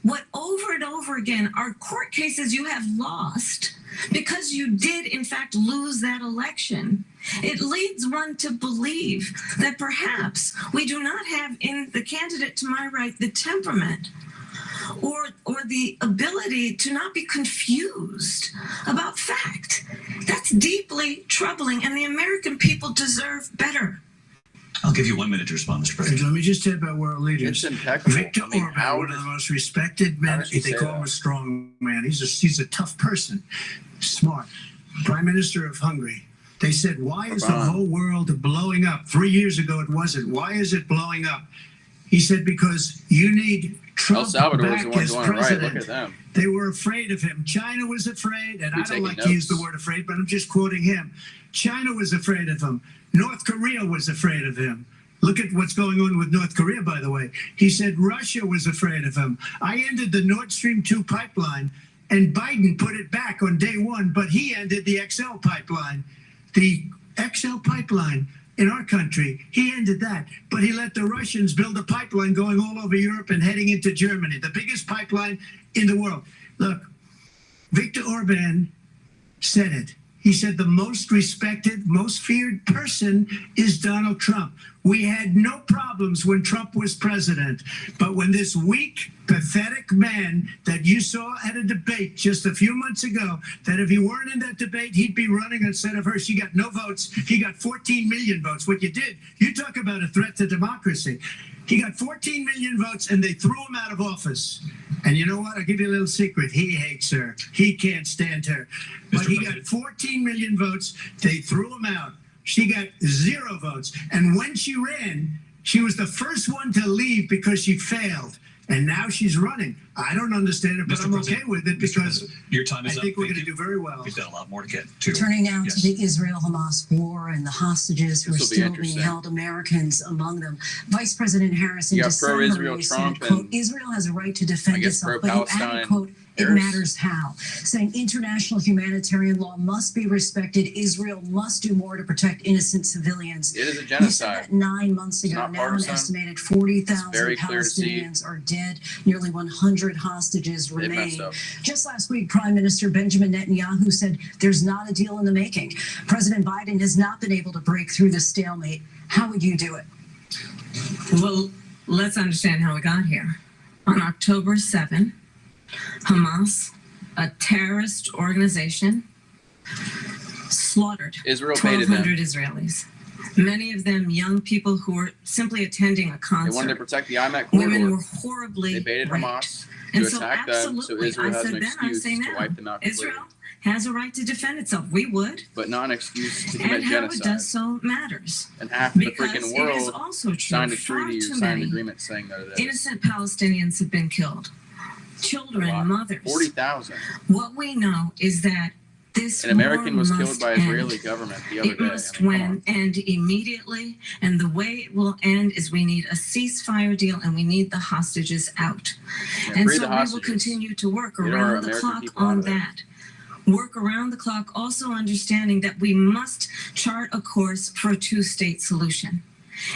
what over and over again are court cases you have lost because you did in fact lose that election, it leads one to believe that perhaps we do not have in the candidate to my right the temperament or the ability to not be confused about fact. That's deeply troubling, and the American people deserve better. I'll give you 1 minute to respond, Mr. President. Let me just say about world leaders. It's impeccable. Victor I mean, Orban, how one of does- the most respected men. does he They say call that? him a strong man. He's a tough person, smart. Prime Minister of Hungary. They said, why is the Orban. whole world blowing up? 3 years ago it wasn't. Why is it blowing up? He said, because you need El Trump Salvador is back the ones as going right. president. Look at them. They were afraid of him. China was afraid, and You're I don't taking like to use the notes. word afraid, but I'm just quoting him. China was afraid of him. North Korea was afraid of him. Look at what's going on with North Korea, by the way. He said Russia was afraid of him. I ended the Nord Stream 2 pipeline, and Biden put it back on day one, but he ended the XL pipeline. The XL pipeline in our country, he ended that. But he let the Russians build a pipeline going all over Europe and heading into Germany, the biggest pipeline in the world. Look, Viktor Orban said it. He said the most respected, most feared person is Donald Trump. We had no problems when Trump was president. But when this weak, pathetic man that you saw at a debate just a few months ago, that if he weren't in that debate, he'd be running instead of her. She got no votes. He got 14 million votes. What you did, you talk about a threat to democracy. He got 14 million votes, and they threw him out of office. And you know what? I'll give you a little secret. He hates her. He can't stand her. But Mr. he President. got 14 million votes. They threw him out. She got 0 votes. And when she ran, she was the first one to leave because she failed. And now she's running. I don't understand it, but Mr. I'm President, okay with it Mr. because President, your time I is up. think we're Thank going to you. do very well. We've got a lot more to get to. Turning now Yes. to the Israel-Hamas war and the hostages who are This will be still being interesting. held, Americans among them. Vice President Harris in You got December pro-Israel he Trump said, quote, and Israel has a right to I defend guess itself, but he added, pro-Palestine quote, it Harris. matters how, saying international humanitarian law must be respected. Israel must do more to protect innocent civilians. It is a You said genocide. that 9 months It's ago. not Now an partisan. estimated 40,000 very clear to see. Palestinians are dead. Nearly 100 hostages They remain. messed up. Just last week, Prime Minister Benjamin Netanyahu said there's not a deal in the making. President Biden has not been able to break through the stalemate. How would you do it? Well, let's understand how we got here. On October 7, Hamas, a terrorist organization, slaughtered Israel baited them. 1,200 Israelis. Many of them young people who were simply attending a They concert. wanted to protect the IMAC Women corridor. were horribly They baited raped. Hamas And to so attack them, so absolutely, Israel I has said an then, I excuse say to now, wipe them out completely. Israel has a right to defend itself. We would. But not an excuse to And commit how genocide. it does so matters. And half of the Because freaking it is world also true, signed a far treaty or too signed an many agreement saying that it is. innocent Palestinians have been killed. Children, mothers. 40,000. What we know is that this An American war was must killed by end. Israeli government the other It day. must I mean, come on. end immediately, and the way it will end is we need a ceasefire deal and we need the hostages out. Yeah, And free so the we will hostages. continue to work Get our around the American clock people out on of there. that. Work around the clock, also understanding that we must chart a course for a two-state solution.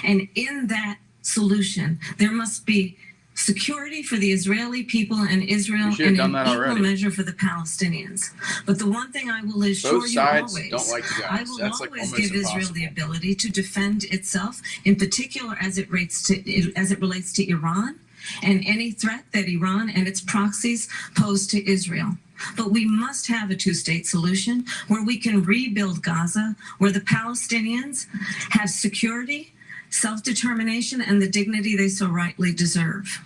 And in that solution, there must be security for the Israeli people and Israel, We should have and done an that equal already. measure for the Palestinians. But the one thing I will assure Both you sides always, don't like you I guys. will That's like always almost give Israel the impossible. ability to defend itself, in particular as it relates to Iran and any threat that Iran and its proxies pose to Israel. But we must have a two-state solution where we can rebuild Gaza, where the Palestinians have security, self-determination, and the dignity they so rightly deserve.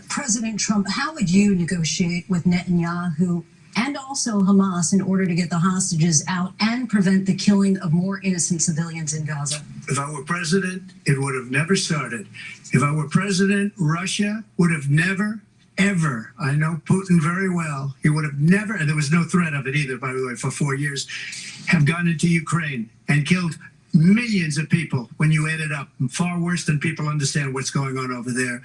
President Trump, how would you negotiate with Netanyahu and also Hamas in order to get the hostages out and prevent the killing of more innocent civilians in Gaza? If I were president, it would have never started. If I were president, Russia would have never, ever, I know Putin very well, he would have never, and there was no threat of it either, by the way, for 4 years, have gone into Ukraine and killed millions of people when you add it up, far worse than people understand what's going on over there.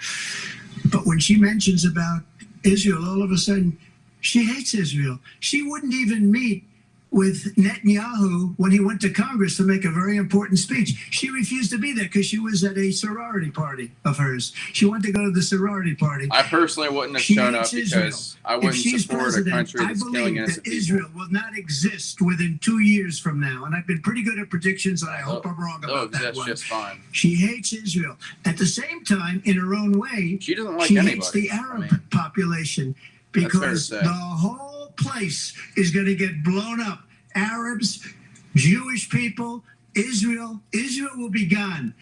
But when she mentions about Israel, all of a sudden, she hates Israel. She wouldn't even meet with Netanyahu when he went to Congress to make a very important speech. She refused to be there because she was at a sorority party of hers. She wanted to go to the sorority party. I personally wouldn't have She shown up hates because Israel. I If wouldn't she's support a president, country I that's killing believe innocent that people. Israel will not exist within 2 years from now. And I've been pretty good at predictions, and I hope I'm wrong They'll about that exist one. just fine. She hates Israel. At the same time, in her own way, She doesn't like she anybody. hates the I Arab mean, population fair to because say. the whole place is going to get blown up. Arabs, Jewish people, Israel will be gone.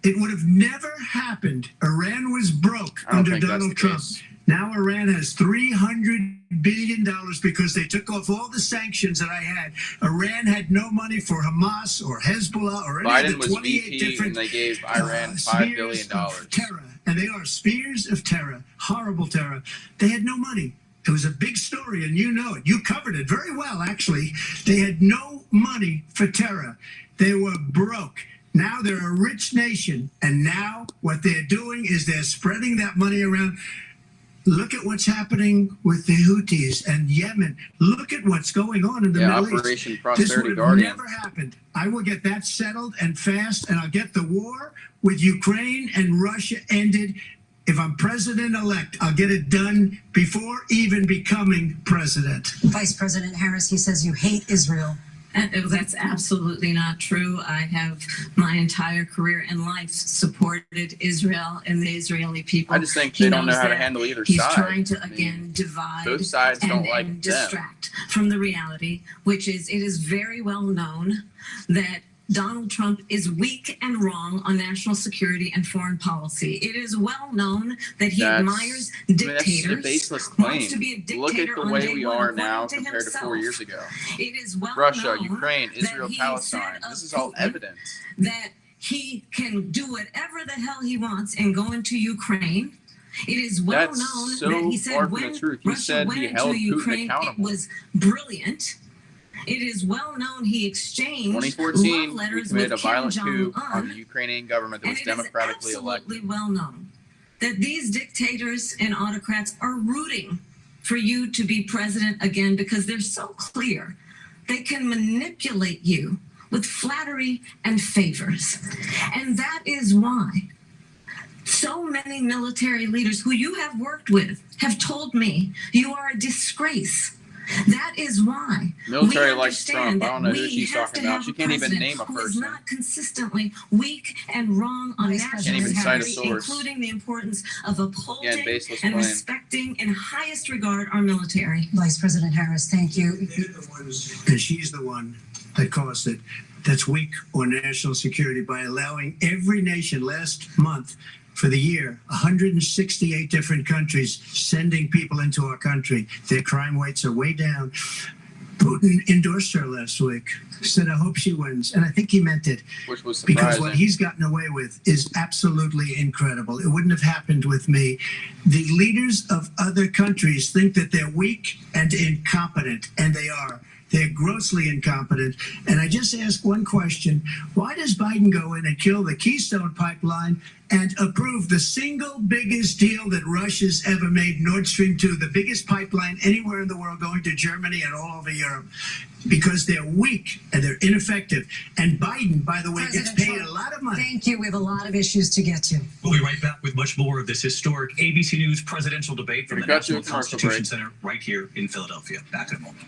It would have never happened. Iran was broke I don't under think that's Donald the Trump. case. Now Iran has $300 billion because they took off all the sanctions that I had. Iran had no money for Hamas or Hezbollah or any Biden of the was 28 VP different and they gave Iran $5 billion. spheres of terror. And they are spheres of terror, horrible terror. They had no money. It was a big story, and you know it. You covered it very well, actually. They had no money for terror. They were broke. Now they're a rich nation, and now what they're doing is they're spreading that money around. Look at what's happening with the Houthis and Yemen. Look at what's going on in the Middle East. Operation This Prosperity would have Guardian. never happened. I will get that settled and fast, and I'll get the war with Ukraine and Russia ended. If I'm president-elect, I'll get it done before even becoming president. Vice President Harris, he says you hate Israel. That's absolutely not true. I have my entire career and life supported Israel and the Israeli people. I just think He they don't know knows how to that. handle either He's side. trying to, I mean, again, divide both sides don't like and them. distract from the reality, which is it is very well known that Donald Trump is weak and wrong on national security and foreign policy. It is well known that he admires dictators. That's a baseless claim. Wants to be a dictator Look at the on way day we one, are according now to compared to 4 himself. years ago. It is well Russia, known Ukraine, that Israel, he Palestine. said This is of all Putin evidence. that he can do whatever the hell he wants and go into Ukraine. It is well That's known so that he far said from when the truth. He Russia said went he into held Putin Ukraine, it accountable. was brilliant. It is well known he exchanged 2014, love we letters committed with a violent coup Kim on the Jong-un, Ukrainian government that and was it is democratically absolutely elected. well known that these dictators and autocrats are rooting for you to be president again because they're so clear they can manipulate you with flattery and favors. And that is why so many military leaders who you have worked with have told me you are a disgrace. That is why Military we likes understand Trump. I don't know that who we she's have talking to about. have She a can't even president name a who is person. not consistently weak and wrong on Vice national President Can't even cite a security, source. including the importance of upholding Again, baseless and claim. respecting in highest regard our military. Vice President Harris, thank you. They're the ones, and she's the one that caused it. That's weak on national security by allowing every nation last month for the year, 168 different countries sending people into our country. Their crime rates are way down. Putin endorsed her last week, said, I hope she wins. And I think he meant it. Which was Because surprising. what he's gotten away with is absolutely incredible. It wouldn't have happened with me. The leaders of other countries think that they're weak and incompetent, and they are. They're grossly incompetent. And I just ask one question. Why does Biden go in and kill the Keystone Pipeline and approve the single biggest deal that Russia's ever made, Nord Stream 2, the biggest pipeline anywhere in the world going to Germany and all over Europe? Because they're weak and they're ineffective. And Biden, by the way, President gets paid Trump, a lot of money. Thank you. We have a lot of issues to get to. We'll be right back with much more of this historic ABC News presidential debate from the got you National a commercial Constitution break. Center right here in Philadelphia. Back in a moment.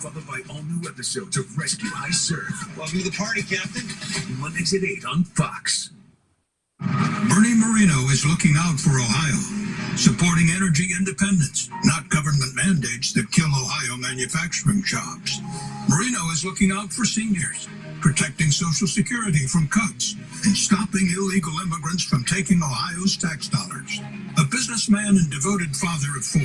Followed by all new episodes of Rescue High Surf. Welcome to the party, Captain. Mondays at 8 on Fox. Bernie Moreno is looking out for Ohio, supporting energy independence, not government mandates that kill Ohio manufacturing jobs. Moreno is looking out for seniors, protecting Social Security from cuts, and stopping illegal immigrants from taking Ohio's tax dollars. A businessman and devoted father of 4,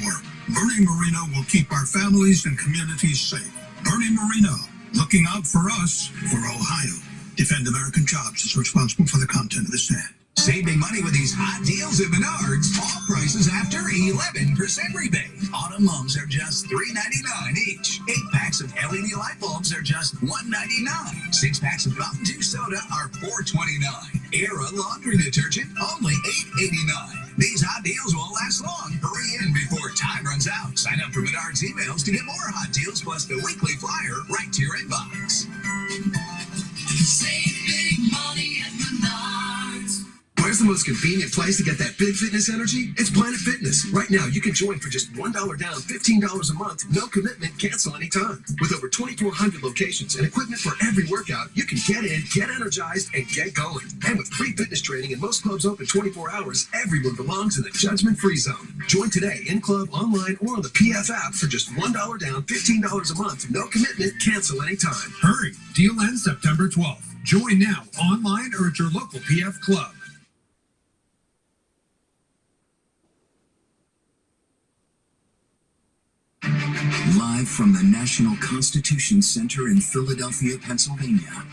Bernie Moreno will keep our families and communities safe. Bernie Moreno, looking out for us, for Ohio. Defend American jobs is responsible for the content of this ad. Saving money with these hot deals at Menards. All prices after 11% rebate. Autumn mugs are just $3.99 each. 8 packs of LED light bulbs are just $1.99. 6 packs of Mountain Dew soda are $4.29. Era laundry detergent only $8.89. These hot deals won't last long. Hurry in before time runs out. Sign up for Menards emails to get more hot deals plus the weekly flyer right to your inbox. Save big money at Menards. Where's the most convenient place to get that big fitness energy? It's Planet Fitness. Right now, you can join for just $1 down, $15 a month, no commitment, cancel anytime. With over 2,400 locations and equipment for every workout, you can get in, get energized, and get going. And with free fitness training and most clubs open 24 hours, everyone belongs in the judgment-free zone. Join today in club, online, or on the PF app for just $1 down, $15 a month, no commitment, cancel anytime. Hurry! Deal ends September 12th. Join now, online or at your local PF club. Live from the National Constitution Center in Philadelphia, Pennsylvania.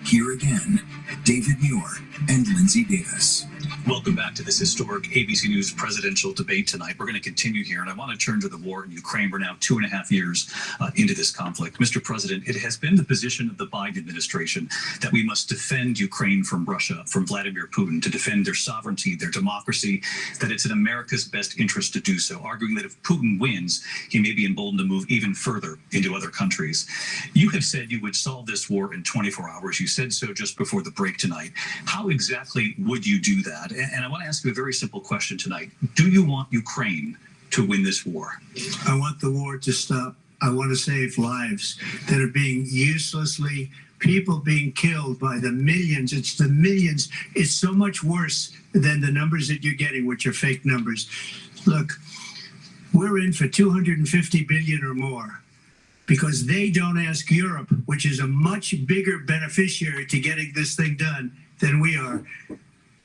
Here again, David Muir and Lindsay Davis. Welcome back to this historic ABC News presidential debate tonight. We're going to continue here, and I want to turn to the war in Ukraine. We're now 2.5 years into this conflict. Mr. President, it has been the position of the Biden administration that we must defend Ukraine from Russia, from Vladimir Putin, to defend their sovereignty, their democracy, that it's in America's best interest to do so, arguing that if Putin wins, he may be emboldened to move even further into other countries. You have said you would solve this war in 24 hours. You said so just before the break tonight. How exactly would you do that? And I want to ask you a very simple question tonight. Do you want Ukraine to win this war? I want the war to stop. I want to save lives that are being uselessly, people being killed by the millions. It's the millions. It's so much worse than the numbers that you're getting, which are fake numbers. Look, we're in for 250 billion or more because they don't ask Europe, which is a much bigger beneficiary to getting this thing done than we are.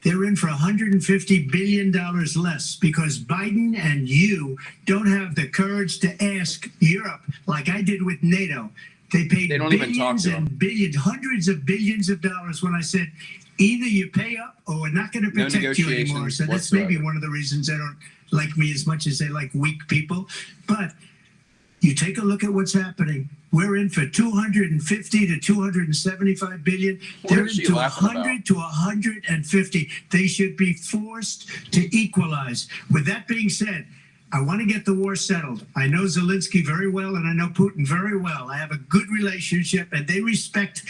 They're in for $150 billion less because Biden and you don't have the courage to ask Europe like I did with NATO. They paid billions and billions, hundreds of billions of dollars when I said, either you pay up or we're not going to protect you anymore. So that's maybe one of the reasons they don't like me as much as they like weak people. But you take a look at what's happening. We're in for 250 to 275 billion. They're into 100 to 150. They should be forced to equalize. With that being said, I want to get the war settled. I know Zelensky very well, and I know Putin very well. I have a good relationship, and they respect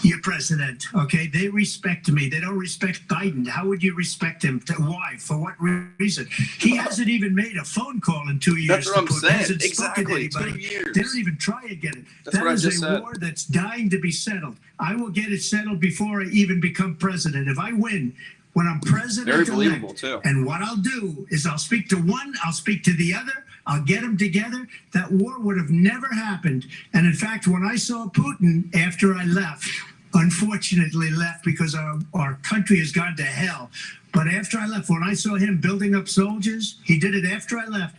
your president, okay? They respect me. They don't respect Biden. How would you respect him? Why? For what reason? He hasn't even made a phone call in 2 years. That's what I'm saying. Hasn't Exactly. spoken to 2 years. They don't even try to get it. That's That is a war that's dying to be settled. I will get it settled before I even become president. If I win, when I'm president, very believable too. And what I'll do is I'll speak to one, I'll speak to the other, I'll get them together. That war would have never happened. And in fact, when I saw Putin after I left, unfortunately left because our country has gone to hell. But after I left, when I saw him building up soldiers, he did it after I left.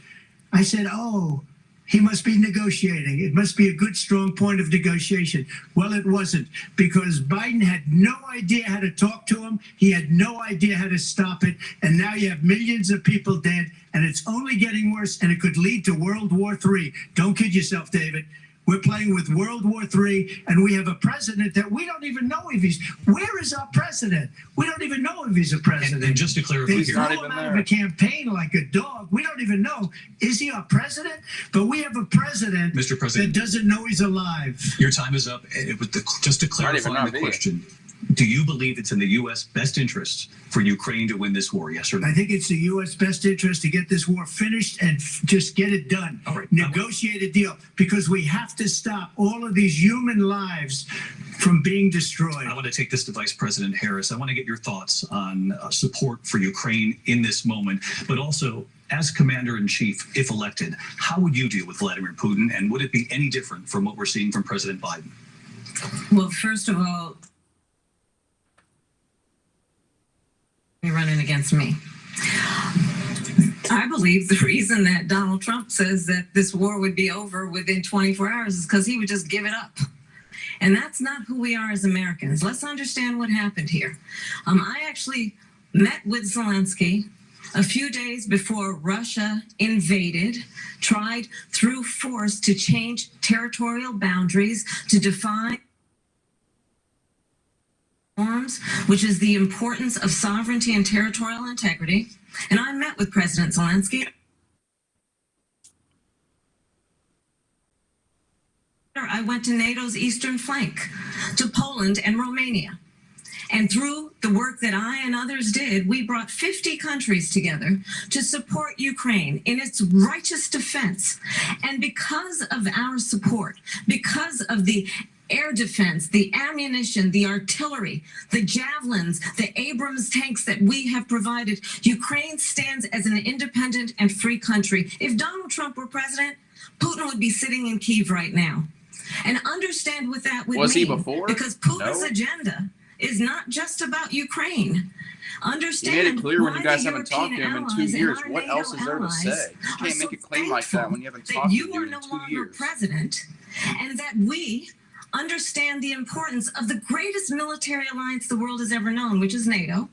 I said, oh, he must be negotiating. It must be a good, strong point of negotiation. Well, it wasn't, because Biden had no idea how to talk to him. He had no idea how to stop it. And now you have millions of people dead, and it's only getting worse, and it could lead to World War III. Don't kid yourself, David. We're playing with World War III, and we have a president that we don't even know if he's. Where is our president? We don't even know if he's a president. And just to clarify, they throw him out of a campaign like a dog. We don't even know. Is he our president? But we have a president, Mr. President, that doesn't know he's alive. Your time is up. Just to clarify the question, do you believe it's in the U.S. best interest for Ukraine to win this war, yes or no? I think it's the U.S. best interest to get this war finished and just get it done. All right. Negotiate a deal, because we have to stop all of these human lives from being destroyed. I want to take this to Vice President Harris. I want to get your thoughts on support for Ukraine in this moment, but also, as Commander-in-Chief, if elected, how would you deal with Vladimir Putin, and would it be any different from what we're seeing from President Biden? Well, first of all, you're running against me. I believe the reason that Donald Trump says that this war would be over within 24 hours is because he would just give it up. And that's not who we are as Americans. Let's understand what happened here. I actually met with Zelensky a few days before Russia invaded, tried through force to change territorial boundaries, to define norms, which is the importance of sovereignty and territorial integrity. And I met with President Zelensky. I went to NATO's eastern flank, to Poland and Romania. And through the the work that I and others did, we brought 50 countries together to support Ukraine in its righteous defense. And because of our support, because of the air defense, the ammunition, the artillery, the javelins, the Abrams tanks that we have provided, Ukraine stands as an independent and free country. If Donald Trump were president, Putin would be sitting in Kyiv right now. And understand what that would mean. Was he before? Because Putin's No. agenda is not just about Ukraine. Understand You made it clear when you why guys the haven't talked to him in 2 European years. allies and What our else is there to allies say? You are can't so make a claim like that when you haven't thankful talked to that you him are in no 2 longer years. president, and that we understand the importance of the greatest military alliance the world has ever known, which is NATO,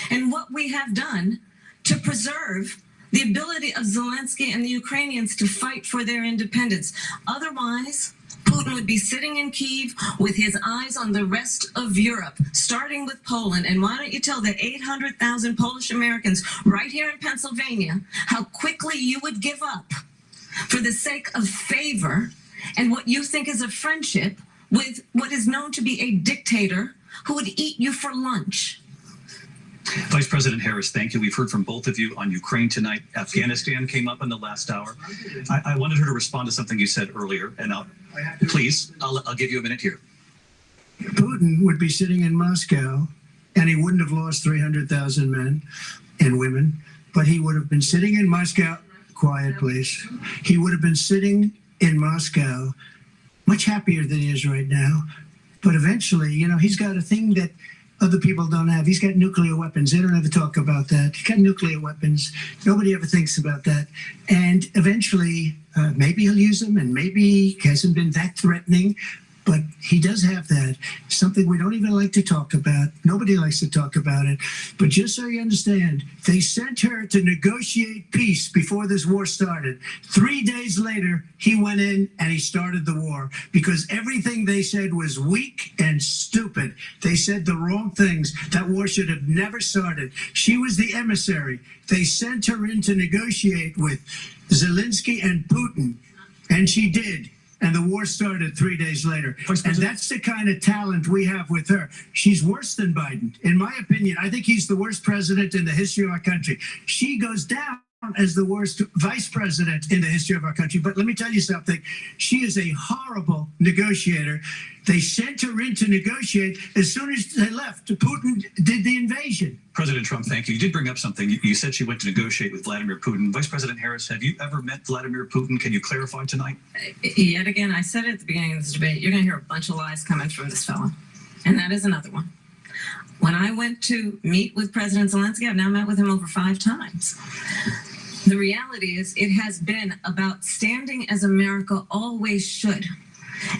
and what we have done to preserve the ability of Zelensky and the Ukrainians to fight for their independence. Otherwise, Putin would be sitting in Kyiv with his eyes on the rest of Europe, starting with Poland. And why don't you tell the 800,000 Polish Americans right here in Pennsylvania how quickly you would give up for the sake of favor and what you think is a friendship with what is known to be a dictator who would eat you for lunch. Vice President Harris, thank you. We've heard from both of you on Ukraine tonight. Afghanistan came up in the last hour. I wanted her to respond to something you said earlier, and I'll give you a minute here. Putin would be sitting in Moscow, and he wouldn't have lost 300,000 men and women, but he would have been sitting in Moscow. Quiet, please. He would have been sitting in Moscow, much happier than he is right now. But eventually, you know, he's got a thing that other people don't have. He's got nuclear weapons. They don't ever talk about that. He's got nuclear weapons. Nobody ever thinks about that. And eventually, maybe he'll use them, and maybe he hasn't been that threatening. But he does have that, something we don't even like to talk about. Nobody likes to talk about it. But just so you understand, they sent her to negotiate peace before this war started. 3 days later, he went in and he started the war because everything they said was weak and stupid. They said the wrong things. That war should have never started. She was the emissary. They sent her in to negotiate with Zelensky and Putin, and she did. And the war started 3 days later. And that's the kind of talent we have with her. She's worse than Biden. In my opinion, I think he's the worst president in the history of our country. She goes down as the worst vice president in the history of our country. But let me tell you something. She is a horrible negotiator. They sent her in to negotiate. As soon as they left, Putin did the invasion. President Trump, thank you. You did bring up something. You said she went to negotiate with Vladimir Putin. Vice President Harris, have you ever met Vladimir Putin? Can you clarify tonight? Yet again, I said at the beginning of this debate, you're going to hear a bunch of lies coming from this fellow. And that is another one. When I went to meet with President Zelensky, I've now met with him over 5 times. The reality is it has been about standing as America always should,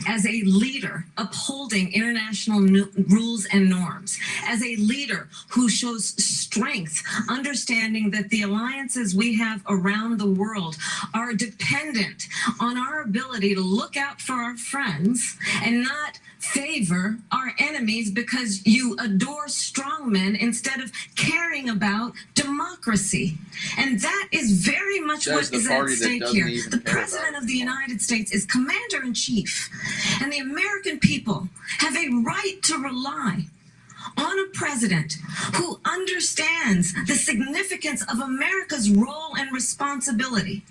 as a leader upholding international rules and norms, as a leader who shows strength, understanding that the alliances we have around the world are dependent on our ability to look out for our friends and not favor our enemies because you adore strongmen instead of caring about democracy. And that is very much what is at stake here. The President of the United States is commander-in-chief, and the American people have a right to rely on a president who understands the significance of America's role and responsibility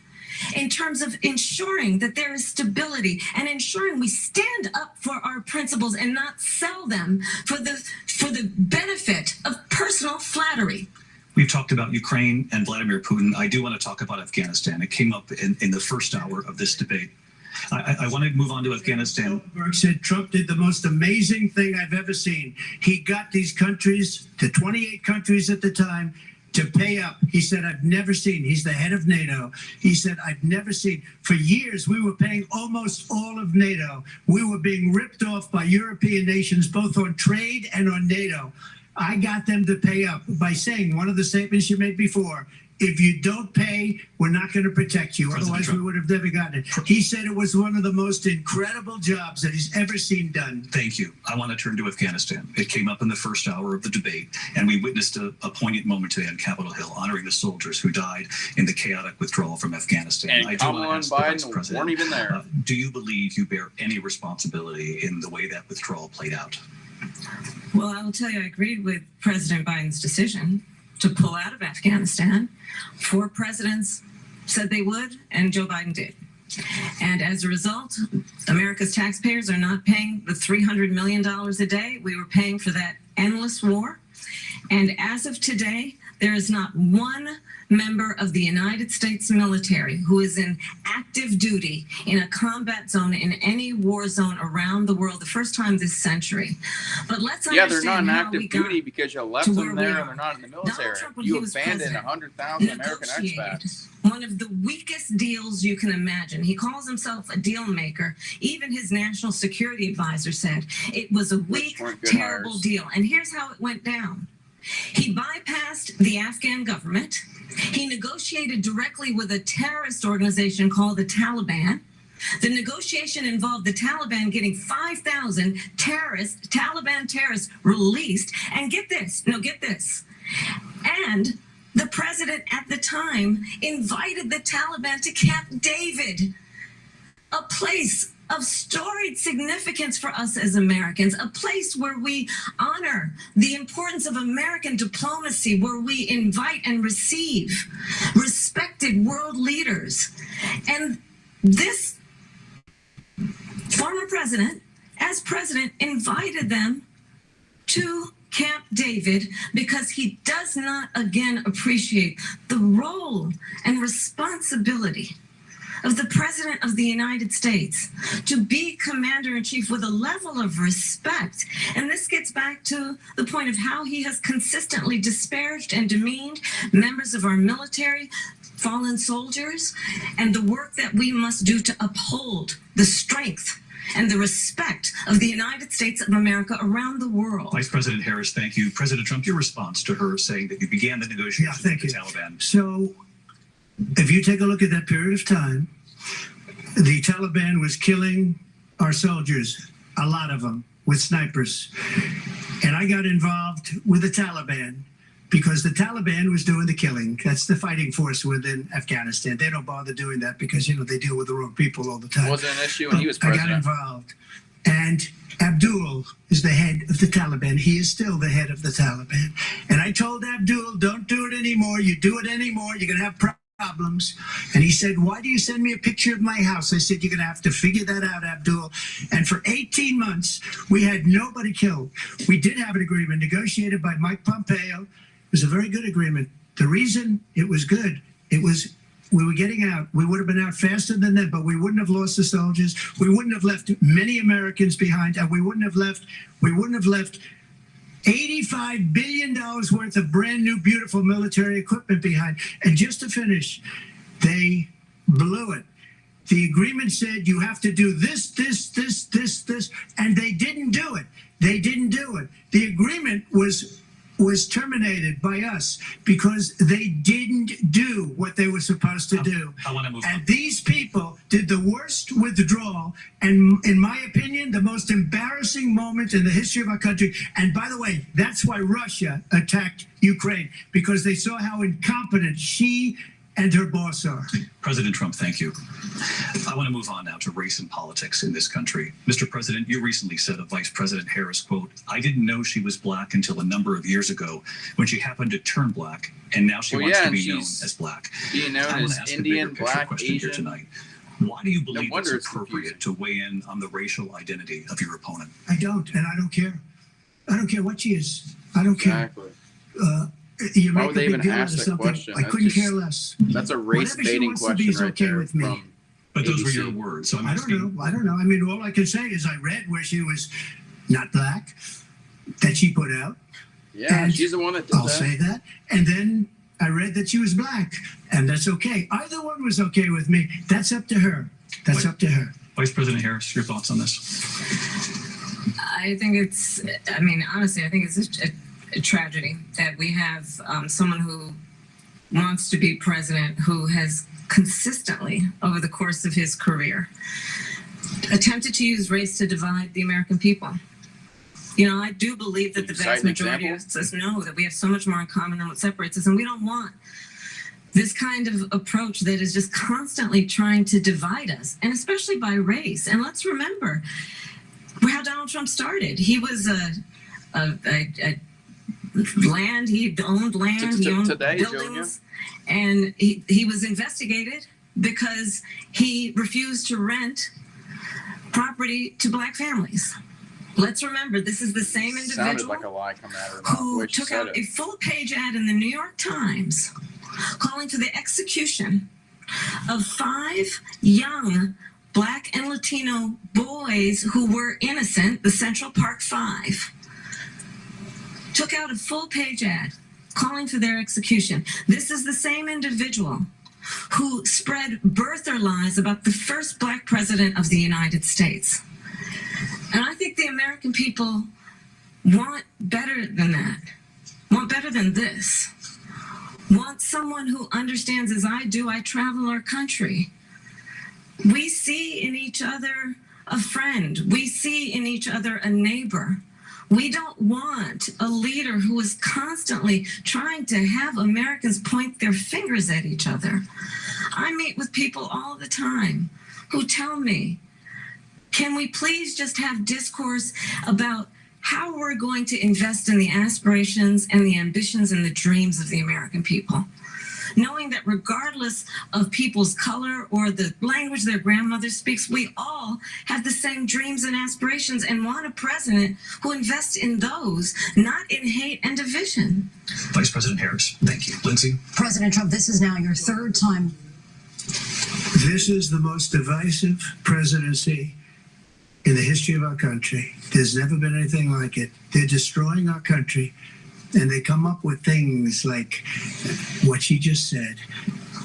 in terms of ensuring that there is stability and ensuring we stand up for our principles and not sell them for the benefit of personal flattery. We've talked about Ukraine and Vladimir Putin. I do want to talk about Afghanistan. It came up in the first hour of this debate. I want to move on to Afghanistan. Stoltenberg said Trump did the most amazing thing I've ever seen. He got these countries, the 28 countries at the time, to pay up. He said, I've never seen, he's the head of NATO. He said, I've never seen, for years, we were paying almost all of NATO. We were being ripped off by European nations, both on trade and on NATO. I got them to pay up by saying one of the statements you made before, if you don't pay, we're not going to protect you. Otherwise, we would have never gotten it. He said it was one of the most incredible jobs that he's ever seen done. Thank you. I want to turn to Afghanistan. It came up in the first hour of the debate, and we witnessed a poignant moment today on Capitol Hill, honoring the soldiers who died in the chaotic withdrawal from Afghanistan. And Kamala and Biden weren't even there. Do you believe you bear any responsibility in the way that withdrawal played out? Well, I will tell you, I agreed with President Biden's decision to pull out of Afghanistan. 4 presidents said they would, and Joe Biden did. And as a result, America's taxpayers are not paying the $300 million a day we were paying for that endless war. And as of today, there is not one member of the United States military who is in active duty in a combat zone in any war zone around the world, the first time this century. But let's understand they're not in how active we got duty because you left them there and they're not in the military. Donald Trump, when You he was abandoned president, 100,000 American negotiated expats. one of the weakest deals you can imagine. He calls himself a deal maker. Even his national security advisor said it was a weak, terrible deal. And here's how it went down. He bypassed the Afghan government. He negotiated directly with a terrorist organization called the Taliban. The negotiation involved the Taliban getting 5,000 Taliban terrorists released. And get this, and the president at the time invited the Taliban to Camp David, a place of storied significance for us as Americans, a place where we honor the importance of American diplomacy, where we invite and receive respected world leaders. And this former president, as president, invited them to Camp David because he does not again appreciate the role and responsibility of the President of the United States to be Commander-in-Chief with a level of respect. And this gets back to the point of how he has consistently disparaged and demeaned members of our military, fallen soldiers, and the work that we must do to uphold the strength and the respect of the United States of America around the world. Vice President Harris, thank you. President Trump, your response to her saying that you began the negotiations with the Taliban. So if you take a look at that period of time, the Taliban was killing our soldiers, a lot of them, with snipers. And I got involved with the Taliban because the Taliban was doing the killing. That's the fighting force within Afghanistan. They don't bother doing that because, they deal with the wrong people all the time. It wasn't an issue when he was president. I got involved. And Abdul is the head of the Taliban. He is still the head of the Taliban. And I told Abdul, don't do it anymore. You do it anymore, you're going to have problems. And he said, why do you send me a picture of my house? I said, you're going to have to figure that out, Abdul. And for 18 months, we had nobody killed. We did have an agreement negotiated by Mike Pompeo. It was a very good agreement. The reason it was good, we were getting out. We would have been out faster than that, but we wouldn't have lost the soldiers. We wouldn't have left many Americans behind, and we wouldn't have left $85 billion worth of brand new, beautiful military equipment behind. And just to finish, they blew it. The agreement said you have to do this, and they didn't do it. The agreement was terminated by us because they didn't do what they were supposed to do. I want to move on. And these people did the worst withdrawal, and in my opinion, the most embarrassing moment in the history of our country. And by the way, that's why Russia attacked Ukraine, because they saw how incompetent she and her boss are. President Trump, thank you. I want to move on now to race and politics in this country. Mr. President, you recently said of Vice President Harris, quote, I didn't know she was black until a number of years ago when she happened to turn black, and now she wants to be known as black. Being known as Indian, black, Asian. Tonight. Why do you believe it's appropriate to weigh in on the racial identity of your opponent? I don't, and I don't care. I don't care what she is. I don't care. You Why make would a they big even deal out ask of that something. question? I couldn't care less. That's a race Whatever she baiting wants to be question is right okay there with me. from But those were ABC. your words. So I'm I don't know. I don't know. I mean, all I can say is I read where she was not black, that she put out. Yeah, and she's the one that did I'll that. say that. And then I read that she was black, and that's okay. Either one was okay with me. That's up to her. That's up to her. Vice President Harris, your thoughts on this? I think honestly, I think it's a tragedy that we have someone who wants to be president who has consistently, over the course of his career, attempted to use race to divide the American people. I do believe that the vast majority of us know that we have so much more in common than what separates us, and we don't want this kind of approach that is just constantly trying to divide us, and especially by race. And let's remember how Donald Trump started. He was land. He owned land. He owned buildings, and he was investigated because he refused to rent property to black families. Let's remember, this is the same individual Sounded like a lie coming out of her mouth. who took out a full-page ad in the New York Times calling for the execution of 5 young Black and Latino boys who were innocent, the Central Park 5. Took out a full-page ad calling for their execution. This is the same individual who spread birther lies about the first Black president of the United States. And I think the American people want better than that, want better than this, want someone who understands, as I do. I travel our country. We see in each other a friend. We see in each other a neighbor. We don't want a leader who is constantly trying to have Americans point their fingers at each other. I meet with people all the time who tell me, can we please just have discourse about how we're going to invest in the aspirations and the ambitions and the dreams of the American people? Knowing that regardless of people's color or the language their grandmother speaks, we all have the same dreams and aspirations and want a president who invests in those, not in hate and division. Vice President Harris, thank you. Lindsay? President Trump, this is now your 3rd time. This is the most divisive presidency in the history of our country. There's never been anything like it. They're destroying our country, and they come up with things like what she just said.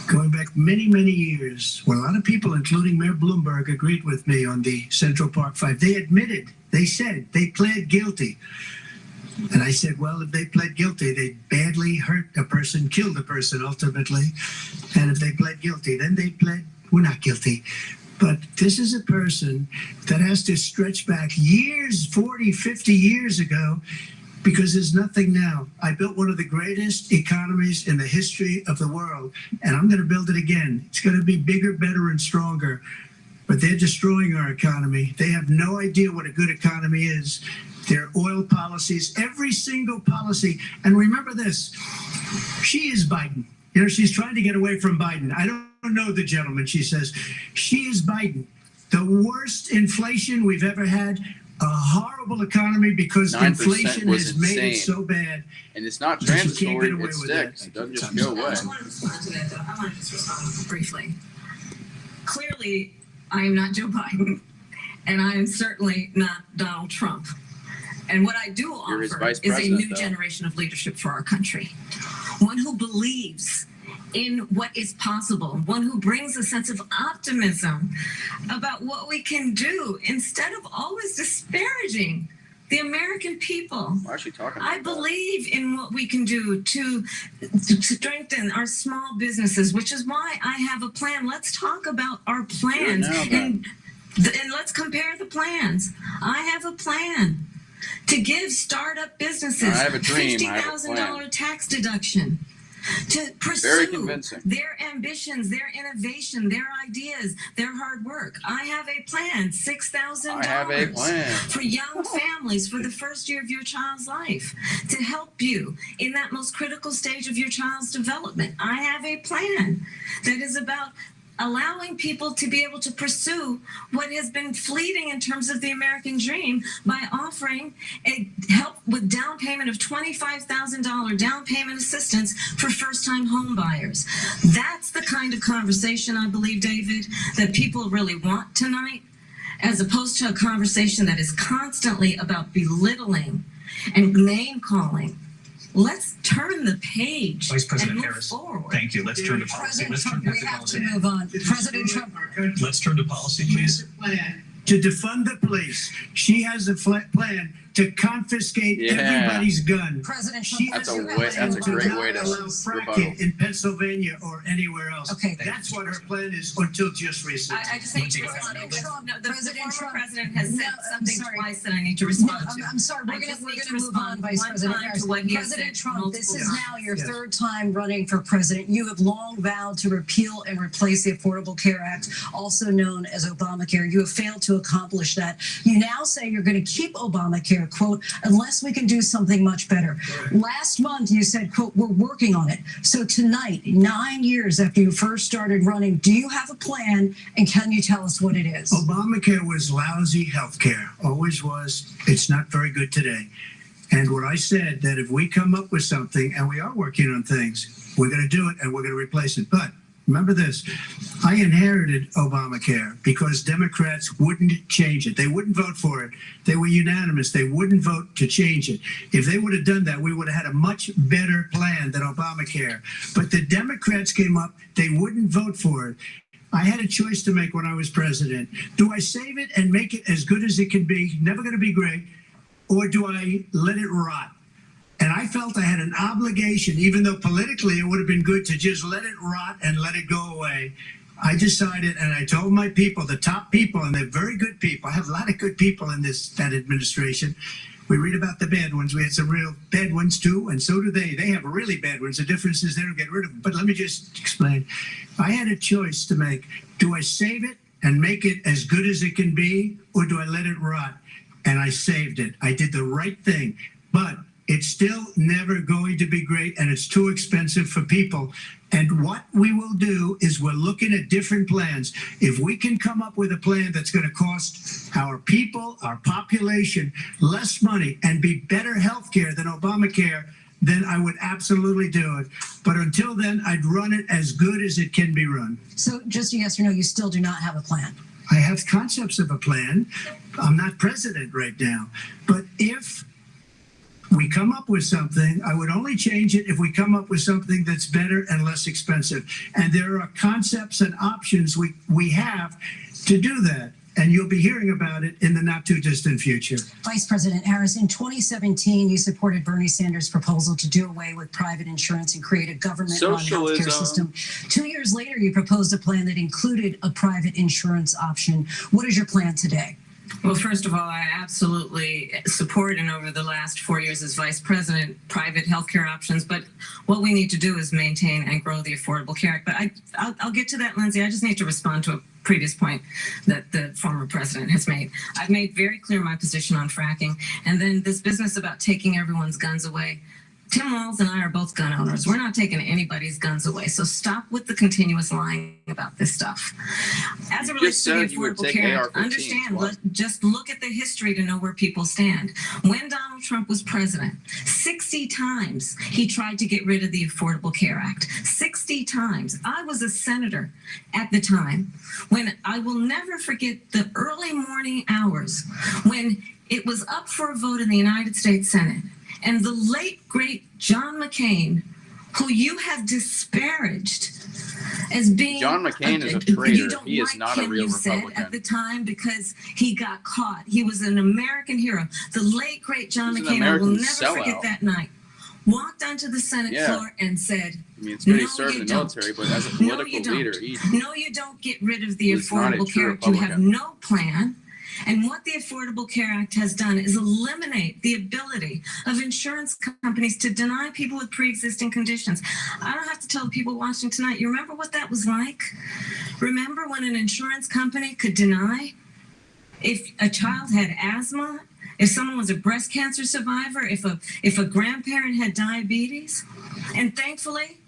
Going back many, many years, when a lot of people, including Mayor Bloomberg, agreed with me on the Central Park 5, they admitted, they said, they pled guilty. And I said, well, if they pled guilty, they badly hurt a person, killed a person ultimately. And if they pled guilty, then they pled, we're not guilty. But this is a person that has to stretch back years, 40, 50 years ago, because there's nothing now. I built one of the greatest economies in the history of the world, and I'm going to build it again. It's going to be bigger, better, and stronger. But they're destroying our economy. They have no idea what a good economy is. Their oil policies, every single policy. And remember this, she is Biden. You know, she's trying to get away from Biden. I don't know the gentleman, she says. She is Biden. The worst inflation we've ever had, a horrible economy because inflation has made it so bad. And it's not that you can't transitory, get away it with sticks. that. It doesn't just go away. I want to respond to that, though. I want to just respond briefly. Clearly, I am not Joe Biden, and I am certainly not Donald Trump. And what I do offer is a new generation of leadership for our country. One who believes in what is possible, one who brings a sense of optimism about what we can do instead of always disparaging the American people. Why is she talking about I believe in what we can do to strengthen our small businesses, which is why I have a plan. Let's talk about our plans and let's compare the plans. I have a plan to give startup businesses $50,000 tax deduction, to pursue their ambitions, their innovation, their ideas, their hard work. I have a plan, $6,000 for young families for the first year of your child's life, to help you in that most critical stage of your child's development. I have a plan that is about allowing people to be able to pursue what has been fleeting in terms of the American dream by offering a help with down payment of $25,000 down payment assistance for first-time home buyers. That's the kind of conversation, I believe, David, that people really want tonight, as opposed to a conversation that is constantly about belittling and name-calling. Let's turn the page. Vice President and move Harris, forward. thank you. Let's turn to policy. Let's turn to policy. We have to move on. President Trump. Let's turn to policy, please. To defund the police. She has a plan to confiscate everybody's gun. President She Trump. That's a great way to allow fracking in Pennsylvania or anywhere else. Okay. That's what her plan is until just recently. I just need to respond. The President former Trump. president has said something sorry. twice that I need to respond to. I'm sorry, we're I going just need to to move on, respond Vice one President time Harris. to what he has President said Trump, this is multiple now your Yes. 3rd time running for president. You have long vowed to repeal and replace the Affordable Care Act, also known as Obamacare. You have failed to accomplish that. You now say you're going to keep Obamacare Obamacare, quote, unless we can do something much better. Last month, you said, quote, we're working on it. So tonight, 9 years after you first started running, do you have a plan, and can you tell us what it is? Obamacare was lousy health care, always was. It's not very good today. And what I said, that if we come up with something, and we are working on things, we're going to do it and we're going to replace it. But remember this, I inherited Obamacare because Democrats wouldn't change it. They wouldn't vote for it. They were unanimous. They wouldn't vote to change it. If they would have done that, we would have had a much better plan than Obamacare. But the Democrats came up, they wouldn't vote for it. I had a choice to make when I was president. Do I save it and make it as good as it can be, never going to be great, or do I let it rot? And I felt I had an obligation, even though politically it would have been good to just let it rot and let it go away. I decided, and I told my people, the top people, and they're very good people. I have a lot of good people in that administration. We read about the bad ones. We had some real bad ones too, and so do they. They have really bad ones. The difference is they don't get rid of them. But let me just explain. I had a choice to make. Do I save it and make it as good as it can be, or do I let it rot? And I saved it. I did the right thing. But it's still never going to be great, and it's too expensive for people. And what we will do is we're looking at different plans. If we can come up with a plan that's going to cost our people, our population, less money and be better health care than Obamacare, then I would absolutely do it. But until then, I'd run it as good as it can be run. So just a yes or no, you still do not have a plan? I have concepts of a plan. I'm not president right now. But if we come up with something, I would only change it if we come up with something that's better and less expensive. And there are concepts and options we have to do that. And you'll be hearing about it in the not too distant future. Vice President Harris, in 2017, you supported Bernie Sanders' proposal to do away with private insurance and create a government-run healthcare system. 2 years later, you proposed a plan that included a private insurance option. What is your plan today? Well, first of all, I absolutely support, and over the last 4 years as vice president, private healthcare options. But what we need to do is maintain and grow the Affordable Care Act. But I'll get to that, Lindsay. I just need to respond to a previous point that the former president has made. I've made very clear my position on fracking. And then this business about taking everyone's guns away. Tim Walz and I are both gun owners. We're not taking anybody's guns away. So stop with the continuous lying about this stuff. As it relates to the Affordable Care Act, understand, just look at the history to know where people stand. When Donald Trump was president, 60 times he tried to get rid of the Affordable Care Act. 60 times. I was a senator at the time when I will never forget the early morning hours when it was up for a vote in the United States Senate. And the late, great John McCain, who you have disparaged as being... John McCain is a traitor. He is not a real Republican. At the time because he got caught. He was an American hero. The late, great John McCain, I will never forget that night, walked onto the Senate floor and said, I mean, it's good he served in the military, but as a political leader, no, you don't get rid of the Affordable Care Act. You have no plan. And what the Affordable Care Act has done is eliminate the ability of insurance companies to deny people with pre-existing conditions. I don't have to tell the people watching tonight, you remember what that was like? Remember when an insurance company could deny if a child had asthma, if someone was a breast cancer survivor, if a grandparent had diabetes? And thankfully,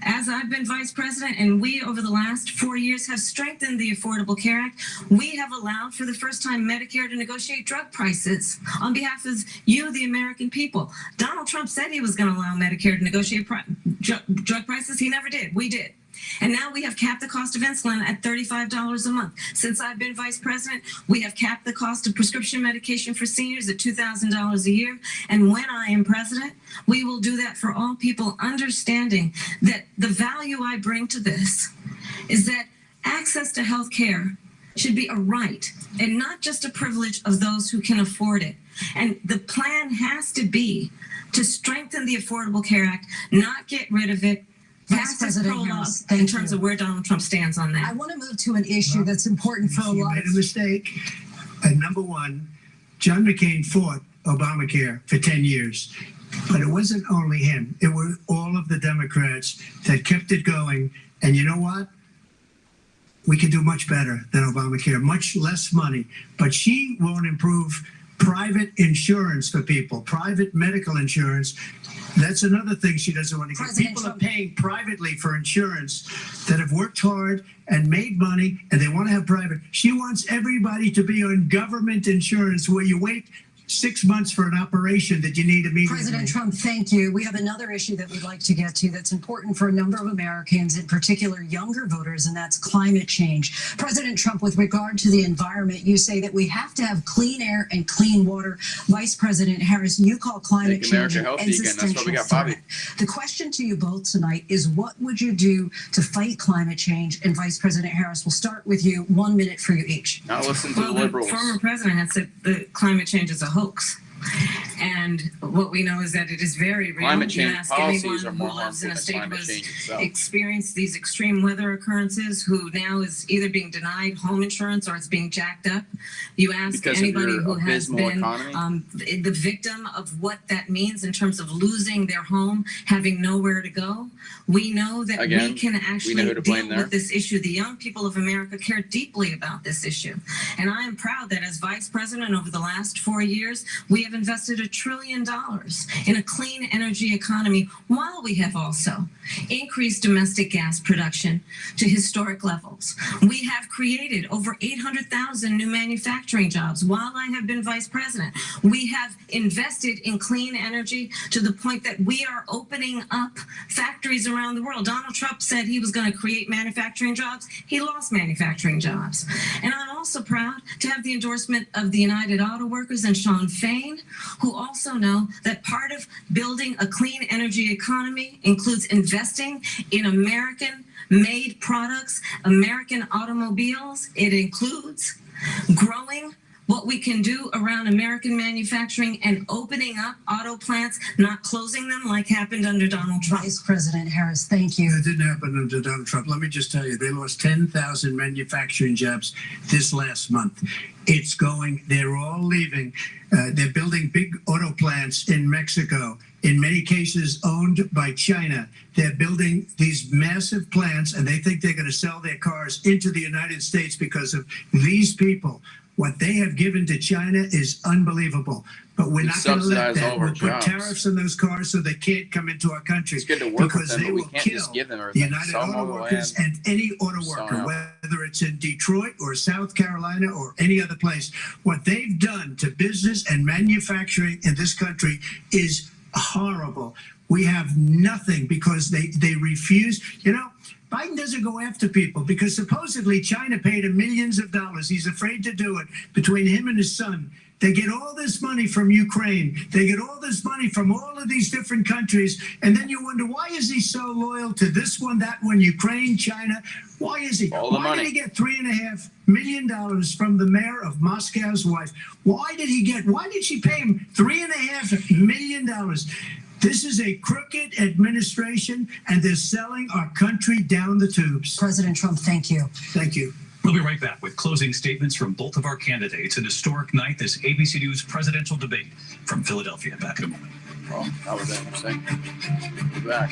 as I've been vice president and we over the last 4 years have strengthened the Affordable Care Act, we have allowed for the first time Medicare to negotiate drug prices on behalf of you, the American people. Donald Trump said he was going to allow Medicare to negotiate drug prices. He never did. We did. And now we have capped the cost of insulin at $35 a month. Since I've been vice president, we have capped the cost of prescription medication for seniors at $2,000 a year. And when I am president, we will do that for all people, understanding that the value I bring to this is that access to health care should be a right and not just a privilege of those who can afford it. And the plan has to be to strengthen the Affordable Care Act, not get rid of it. Vice President Harris, in terms of where Donald Trump stands on that. I want to move to an issue that's important for a lot. You made a mistake. And number one, John McCain fought Obamacare for 10 years. But it wasn't only him. It were all of the Democrats that kept it going. And you know what? We can do much better than Obamacare, much less money. But she won't improve private insurance for people, private medical insurance. That's another thing she doesn't want to get. People are paying privately for insurance that have worked hard and made money, and they want to have private. She wants everybody to be on government insurance where you wait 6 months for an operation that you need immediately. President Trump, thank you. We have another issue that we'd like to get to that's important for a number of Americans, in particular younger voters, and that's climate change. President Trump, with regard to the environment, you say that we have to have clean air and clean water. Vice President Harris, you call climate change an existential threat. The question to you both tonight is, what would you do to fight climate change? And Vice President Harris, we'll start with you. 1 minute for you each. Now listen to the liberals. The former president has said that climate change is a hoax. And what we know is that it is very real. Climate change policies are more who lives in a state climate who change has itself. experienced these extreme weather occurrences, who now is either being denied home insurance or it's being jacked up. You ask anybody who has been the victim of what that means in terms of losing their home, having nowhere to go. We know that we can actually deal with this issue. The young people of America care deeply about this issue. And I am proud that as vice president over the last 4 years, we have invested $1 trillion in a clean energy economy, while we have also increased domestic gas production to historic levels. We have created over 800,000 new manufacturing jobs while I have been vice president. We have invested in clean energy to the point that we are opening up factories around the world. Donald Trump said he was going to create manufacturing jobs. He lost manufacturing jobs. And I'm also proud to have the endorsement of the United Auto Workers and Sean Fain, who also know that part of building a clean energy economy includes investing in American-made products, American automobiles. It includes growing what we can do around American manufacturing and opening up auto plants, not closing them like happened under Donald Trump. Vice President Harris, thank you. It didn't happen under Donald Trump. Let me just tell you, they lost 10,000 manufacturing jobs this last month. It's going, they're all leaving. They're building big auto plants in Mexico, in many cases owned by China. They're building these massive plants, and they think they're going to sell their cars into the United States because of these people. What they have given to China is unbelievable. But we're not going to let that. We'll put tariffs on those cars so they can't come into our country, because they will kill the United Auto Workers and any auto worker, whether it's in Detroit or South Carolina or any other place. What they've done to business and manufacturing in this country is horrible. We have nothing because they refuse. You know, Biden doesn't go after people because supposedly China paid him millions of dollars. He's afraid to do it. Between him and his son, they get all this money from Ukraine. They get all this money from all of these different countries. And then you wonder, why is he so loyal to this one, that one, Ukraine, China? Why is he? Why did he get $3.5 million from the mayor of Moscow's wife? Why did she pay him $3.5 million? This is a crooked administration, and they're selling our country down the tubes. President Trump, thank you. Thank you. We'll be right back with closing statements from both of our candidates. An historic night, this ABC News presidential debate from Philadelphia. Back in a moment. Oh, that was interesting. We'll be back.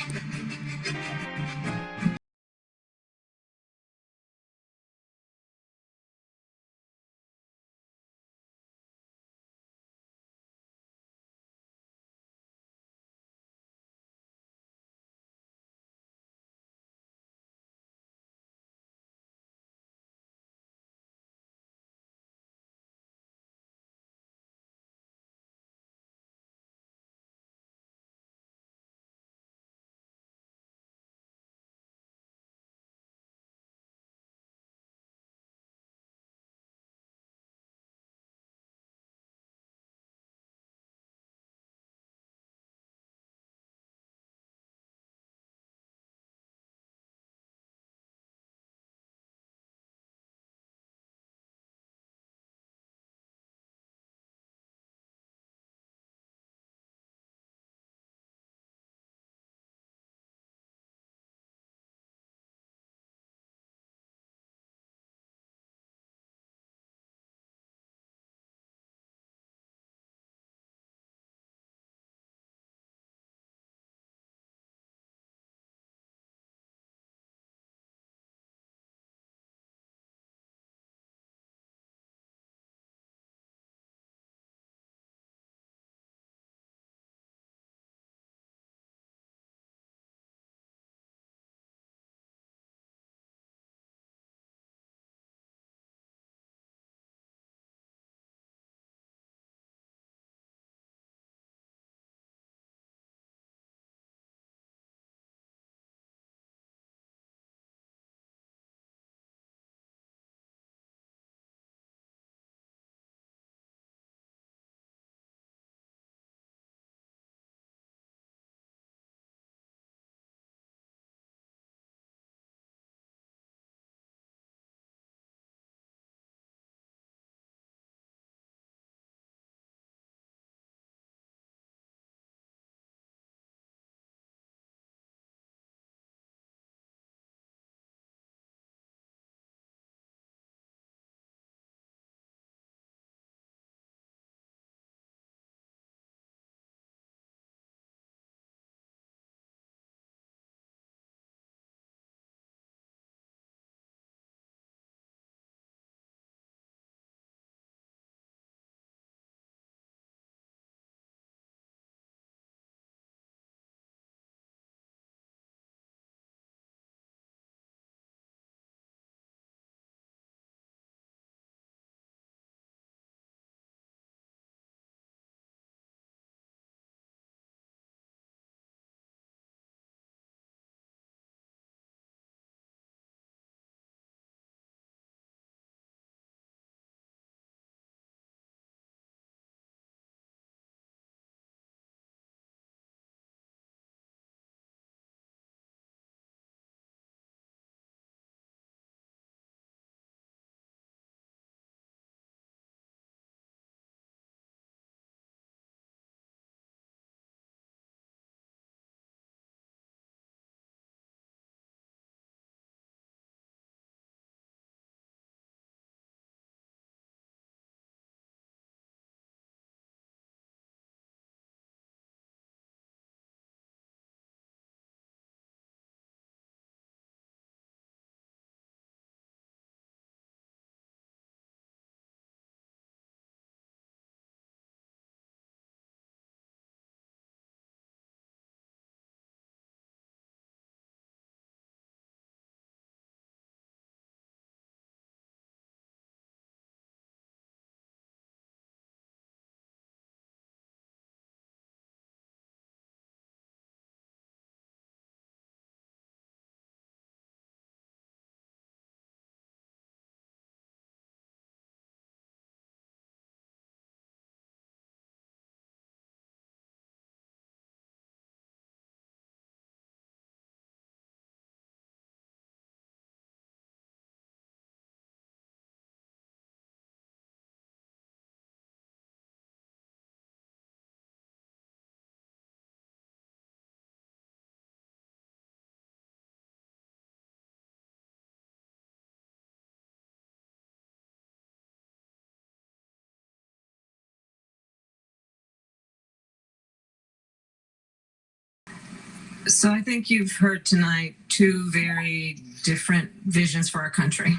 So I think you've heard tonight two very different visions for our country.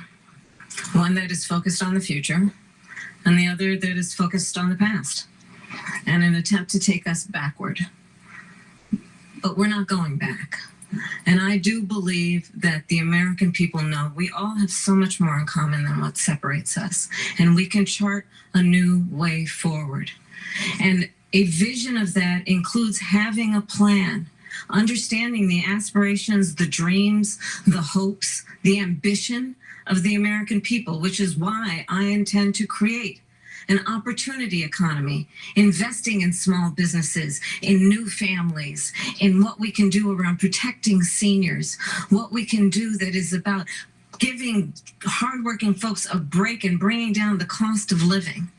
One that is focused on the future, and the other that is focused on the past, and an attempt to take us backward. But we're not going back. And I do believe that the American people know we all have so much more in common than what separates us. And we can chart a new way forward. And a vision of that includes having a plan, understanding the aspirations, the dreams, the hopes, the ambition of the American people, which is why I intend to create an opportunity economy, investing in small businesses, in new families, in what we can do around protecting seniors, what we can do that is about giving hardworking folks a break and bringing down the cost of living.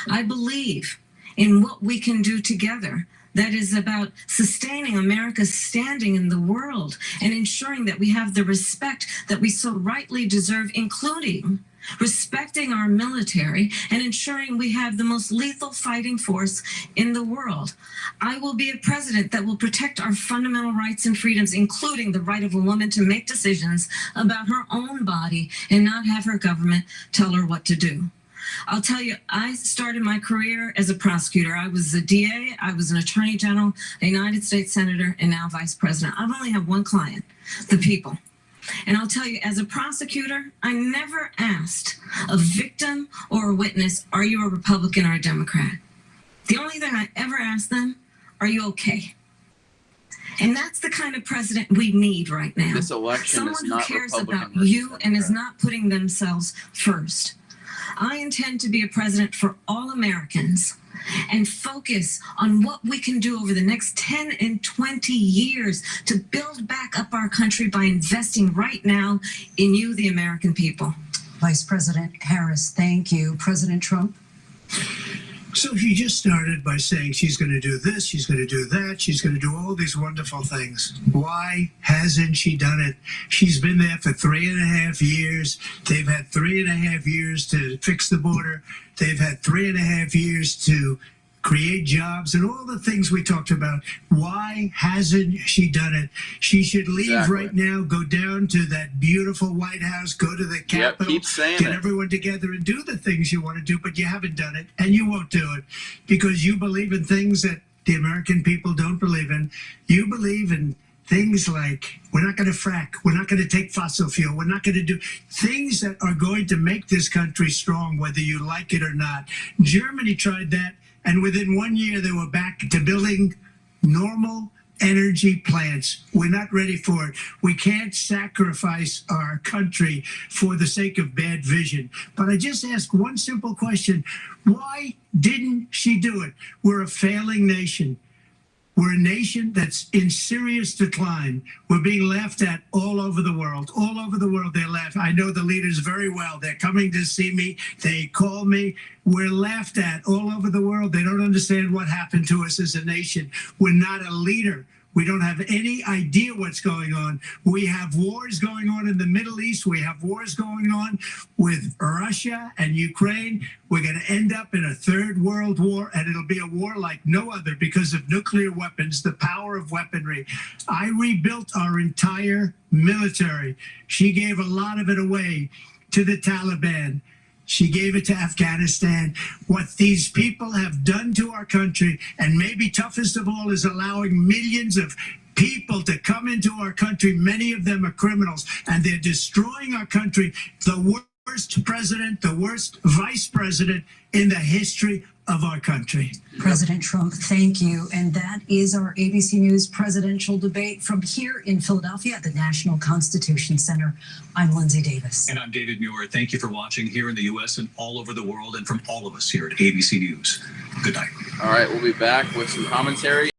I believe in what we can do together that is about sustaining America's standing in the world and ensuring that we have the respect that we so rightly deserve, including respecting our military and ensuring we have the most lethal fighting force in the world. I will be a president that will protect our fundamental rights and freedoms, including the right of a woman to make decisions about her own body and not have her government tell her what to do. I'll tell you, I started my career as a prosecutor. I was a DA, I was an attorney general, a United States senator, and now vice president. I've only had one client, the people. And I'll tell you, as a prosecutor, I never asked a victim or a witness, are you a Republican or a Democrat? The only thing I ever asked them, are you okay? And that's the kind of president we need right now. This election Someone is who not cares Republican about you versus and is Democrat. not putting themselves first. I intend to be a president for all Americans and focus on what we can do over the next 10 and 20 years to build back up our country by investing right now in you, the American people. Vice President Harris, thank you. President Trump? So she just started by saying she's going to do this, she's going to do that, she's going to do all these wonderful things. Why hasn't she done it? She's been there for 3.5 years. They've had 3.5 years to fix the border. They've had 3.5 years to create jobs and all the things we talked about. Why hasn't she done it? She should leave right now, go down to that beautiful White House, go to the Capitol, keep saying get it. everyone together and do the things you want to do, but you haven't done it and you won't do it because you believe in things that the American people don't believe in. You believe in things like we're not going to frack, we're not going to take fossil fuel, we're not going to do things that are going to make this country strong, whether you like it or not. Germany tried that. And within 1 year, they were back to building normal energy plants. We're not ready for it. We can't sacrifice our country for the sake of bad vision. But I just ask one simple question. Why didn't she do it? We're a failing nation. We're a nation that's in serious decline. We're being laughed at all over the world. All over the world, they're laughing. I know the leaders very well. They're coming to see me. They call me. We're laughed at all over the world. They don't understand what happened to us as a nation. We're not a leader. We don't have any idea what's going on. We have wars going on in the Middle East. We have wars going on with Russia and Ukraine. We're going to end up in a third world war, and it'll be a war like no other because of nuclear weapons, the power of weaponry. I rebuilt our entire military. She gave a lot of it away to the Taliban. She gave it to Afghanistan. What these people have done to our country, and maybe toughest of all, is allowing millions of people to come into our country. Many of them are criminals, and they're destroying our country. The worst president, the worst vice president in the history of our country. President Trump, thank you. And that is our ABC News presidential debate from here in Philadelphia at the National Constitution Center. I'm Lindsay Davis. And I'm David Muir. Thank you for watching here in the U.S. and all over the world, and from all of us here at ABC News. Good night. All right, we'll be back with some commentary.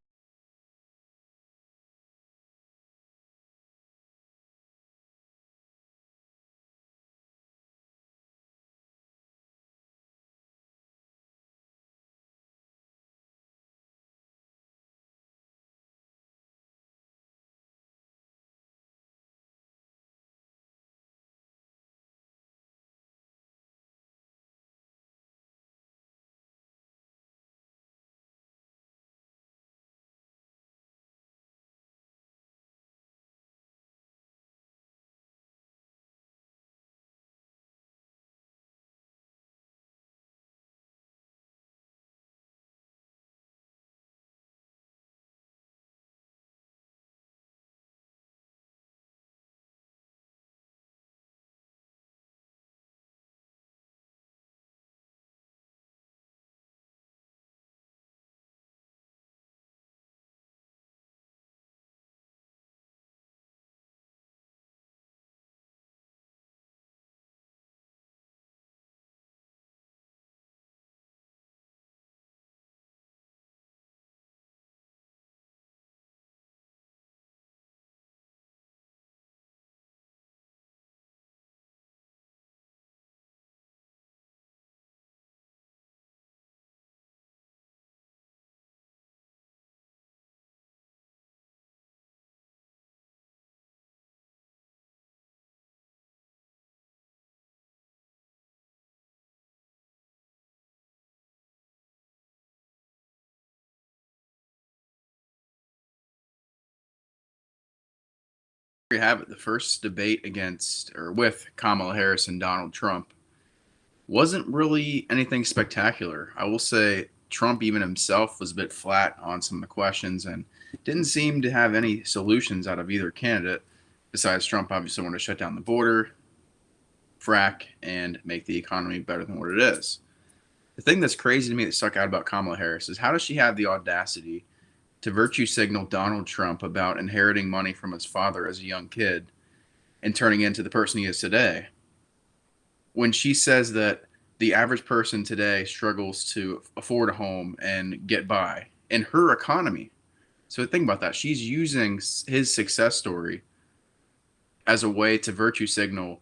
you have it. The first debate against or with Kamala Harris and Donald Trump wasn't really anything spectacular. I will say Trump even himself was a bit flat on some of the questions and didn't seem to have any solutions out of either candidate. Besides, Trump obviously wanted to shut down the border, frack, and make the economy better than what it is. The thing that's crazy to me that stuck out about Kamala Harris is how does she have the audacity to virtue signal Donald Trump about inheriting money from his father as a young kid and turning into the person he is today, when she says that the average person today struggles to afford a home and get by in her economy. So think about that. She's using his success story as a way to virtue signal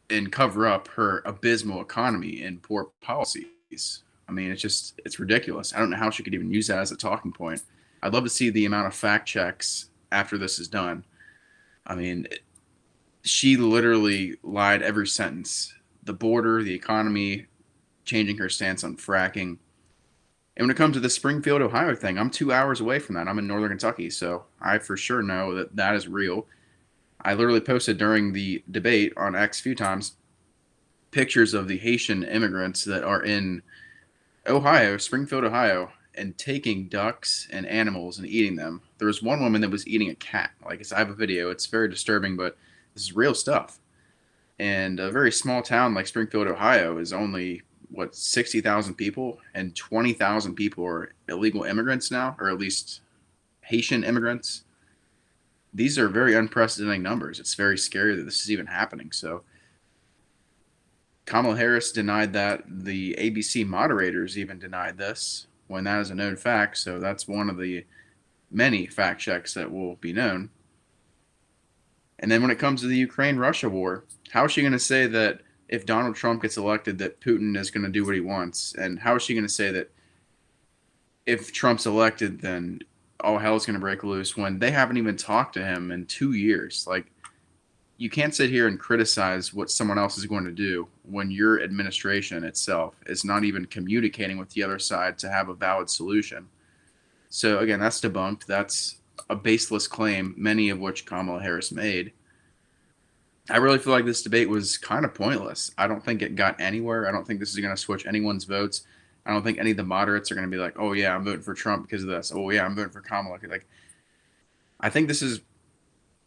and cover up her abysmal economy and poor policies. I mean, it's ridiculous. I don't know how she could even use that as a talking point. I'd love to see the amount of fact checks after this is done. I mean, she literally lied every sentence. The border, the economy, changing her stance on fracking. And when it comes to the Springfield, Ohio thing, I'm 2 hours away from that. I'm in northern Kentucky, so I for sure know that that is real. I literally posted during the debate on X a few times pictures of the Haitian immigrants that are in Ohio, Springfield, Ohio, and taking ducks and animals and eating them. There was one woman that was eating a cat. I have a video. It's very disturbing, but this is real stuff. And a very small town like Springfield, Ohio is only, 60,000 people, and 20,000 people are illegal immigrants now, or at least Haitian immigrants. These are very unprecedented numbers. It's very scary that this is even happening. So Kamala Harris denied that. The ABC moderators even denied this when that is a known fact. So that's one of the many fact checks that will be known. And then when it comes to the Ukraine-Russia war, how is she going to say that if Donald Trump gets elected that Putin is going to do what he wants? And how is she going to say that if Trump's elected then all hell is going to break loose when they haven't even talked to him in 2 years? You can't sit here and criticize what someone else is going to do when your administration itself is not even communicating with the other side to have a valid solution. So again, that's debunked. That's a baseless claim, many of which Kamala Harris made. I really feel like this debate was kind of pointless. I don't think it got anywhere. I don't think this is going to switch anyone's votes. I don't think any of the moderates are going to be like, oh yeah, I'm voting for Trump because of this. Oh yeah, I'm voting for Kamala. I think this is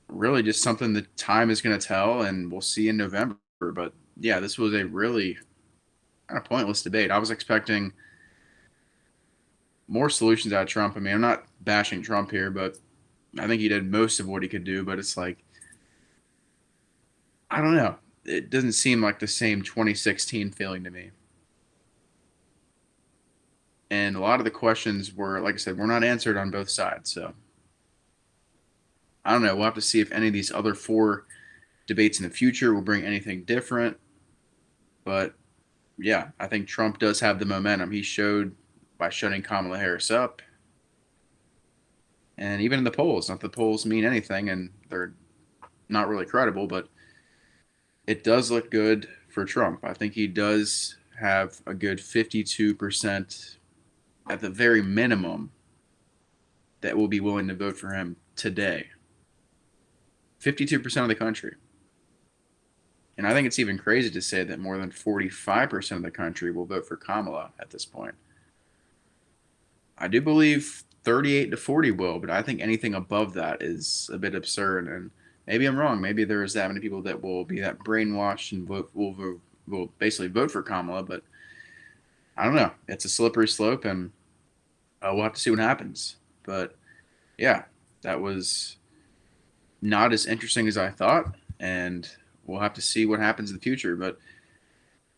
really just something that time is going to tell, and we'll see in November. But yeah, this was a really kind of pointless debate. I was expecting more solutions out of Trump. I mean, I'm not bashing Trump here, but I think he did most of what he could do. But it's I don't know. It doesn't seem like the same 2016 feeling to me. And a lot of the questions were, like I said, were not answered on both sides. So I don't know. We'll have to see if any of these other 4 debates in the future will bring anything different. But yeah, I think Trump does have the momentum. He showed by shutting Kamala Harris up. And even in the polls, not that the polls mean anything and they're not really credible, but it does look good for Trump. I think he does have a good 52% at the very minimum that will be willing to vote for him today. 52% of the country. And I think it's even crazy to say that more than 45% of the country will vote for Kamala at this point. I do believe 38 to 40 will, but I think anything above that is a bit absurd. And maybe I'm wrong. Maybe there's that many people that will be that brainwashed and will basically vote for Kamala. But I don't know. It's a slippery slope, and we'll have to see what happens. But yeah, that was not as interesting as I thought, and we'll have to see what happens in the future. But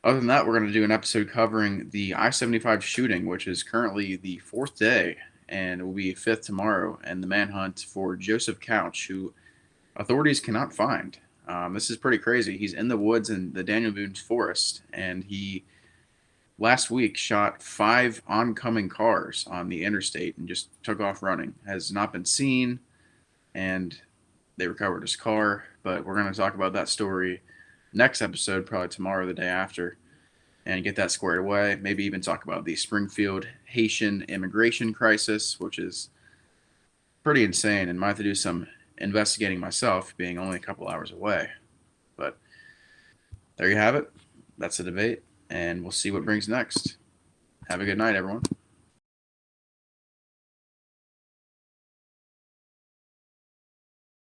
other than that, we're going to do an episode covering the I-75 shooting, which is currently the 4th day, and it will be 5th tomorrow, and the manhunt for Joseph Couch, who authorities cannot find. This is pretty crazy. He's in the woods in the Daniel Boone Forest, and he last week shot 5 oncoming cars on the interstate and just took off running. Has not been seen, and they recovered his car. But we're going to talk about that story next episode, probably tomorrow or the day after, and get that squared away. Maybe even talk about the Springfield Haitian immigration crisis, which is pretty insane, and might have to do some investigating myself, being only a couple hours away. But there you have it. That's the debate, and we'll see what brings next. Have a good night, everyone.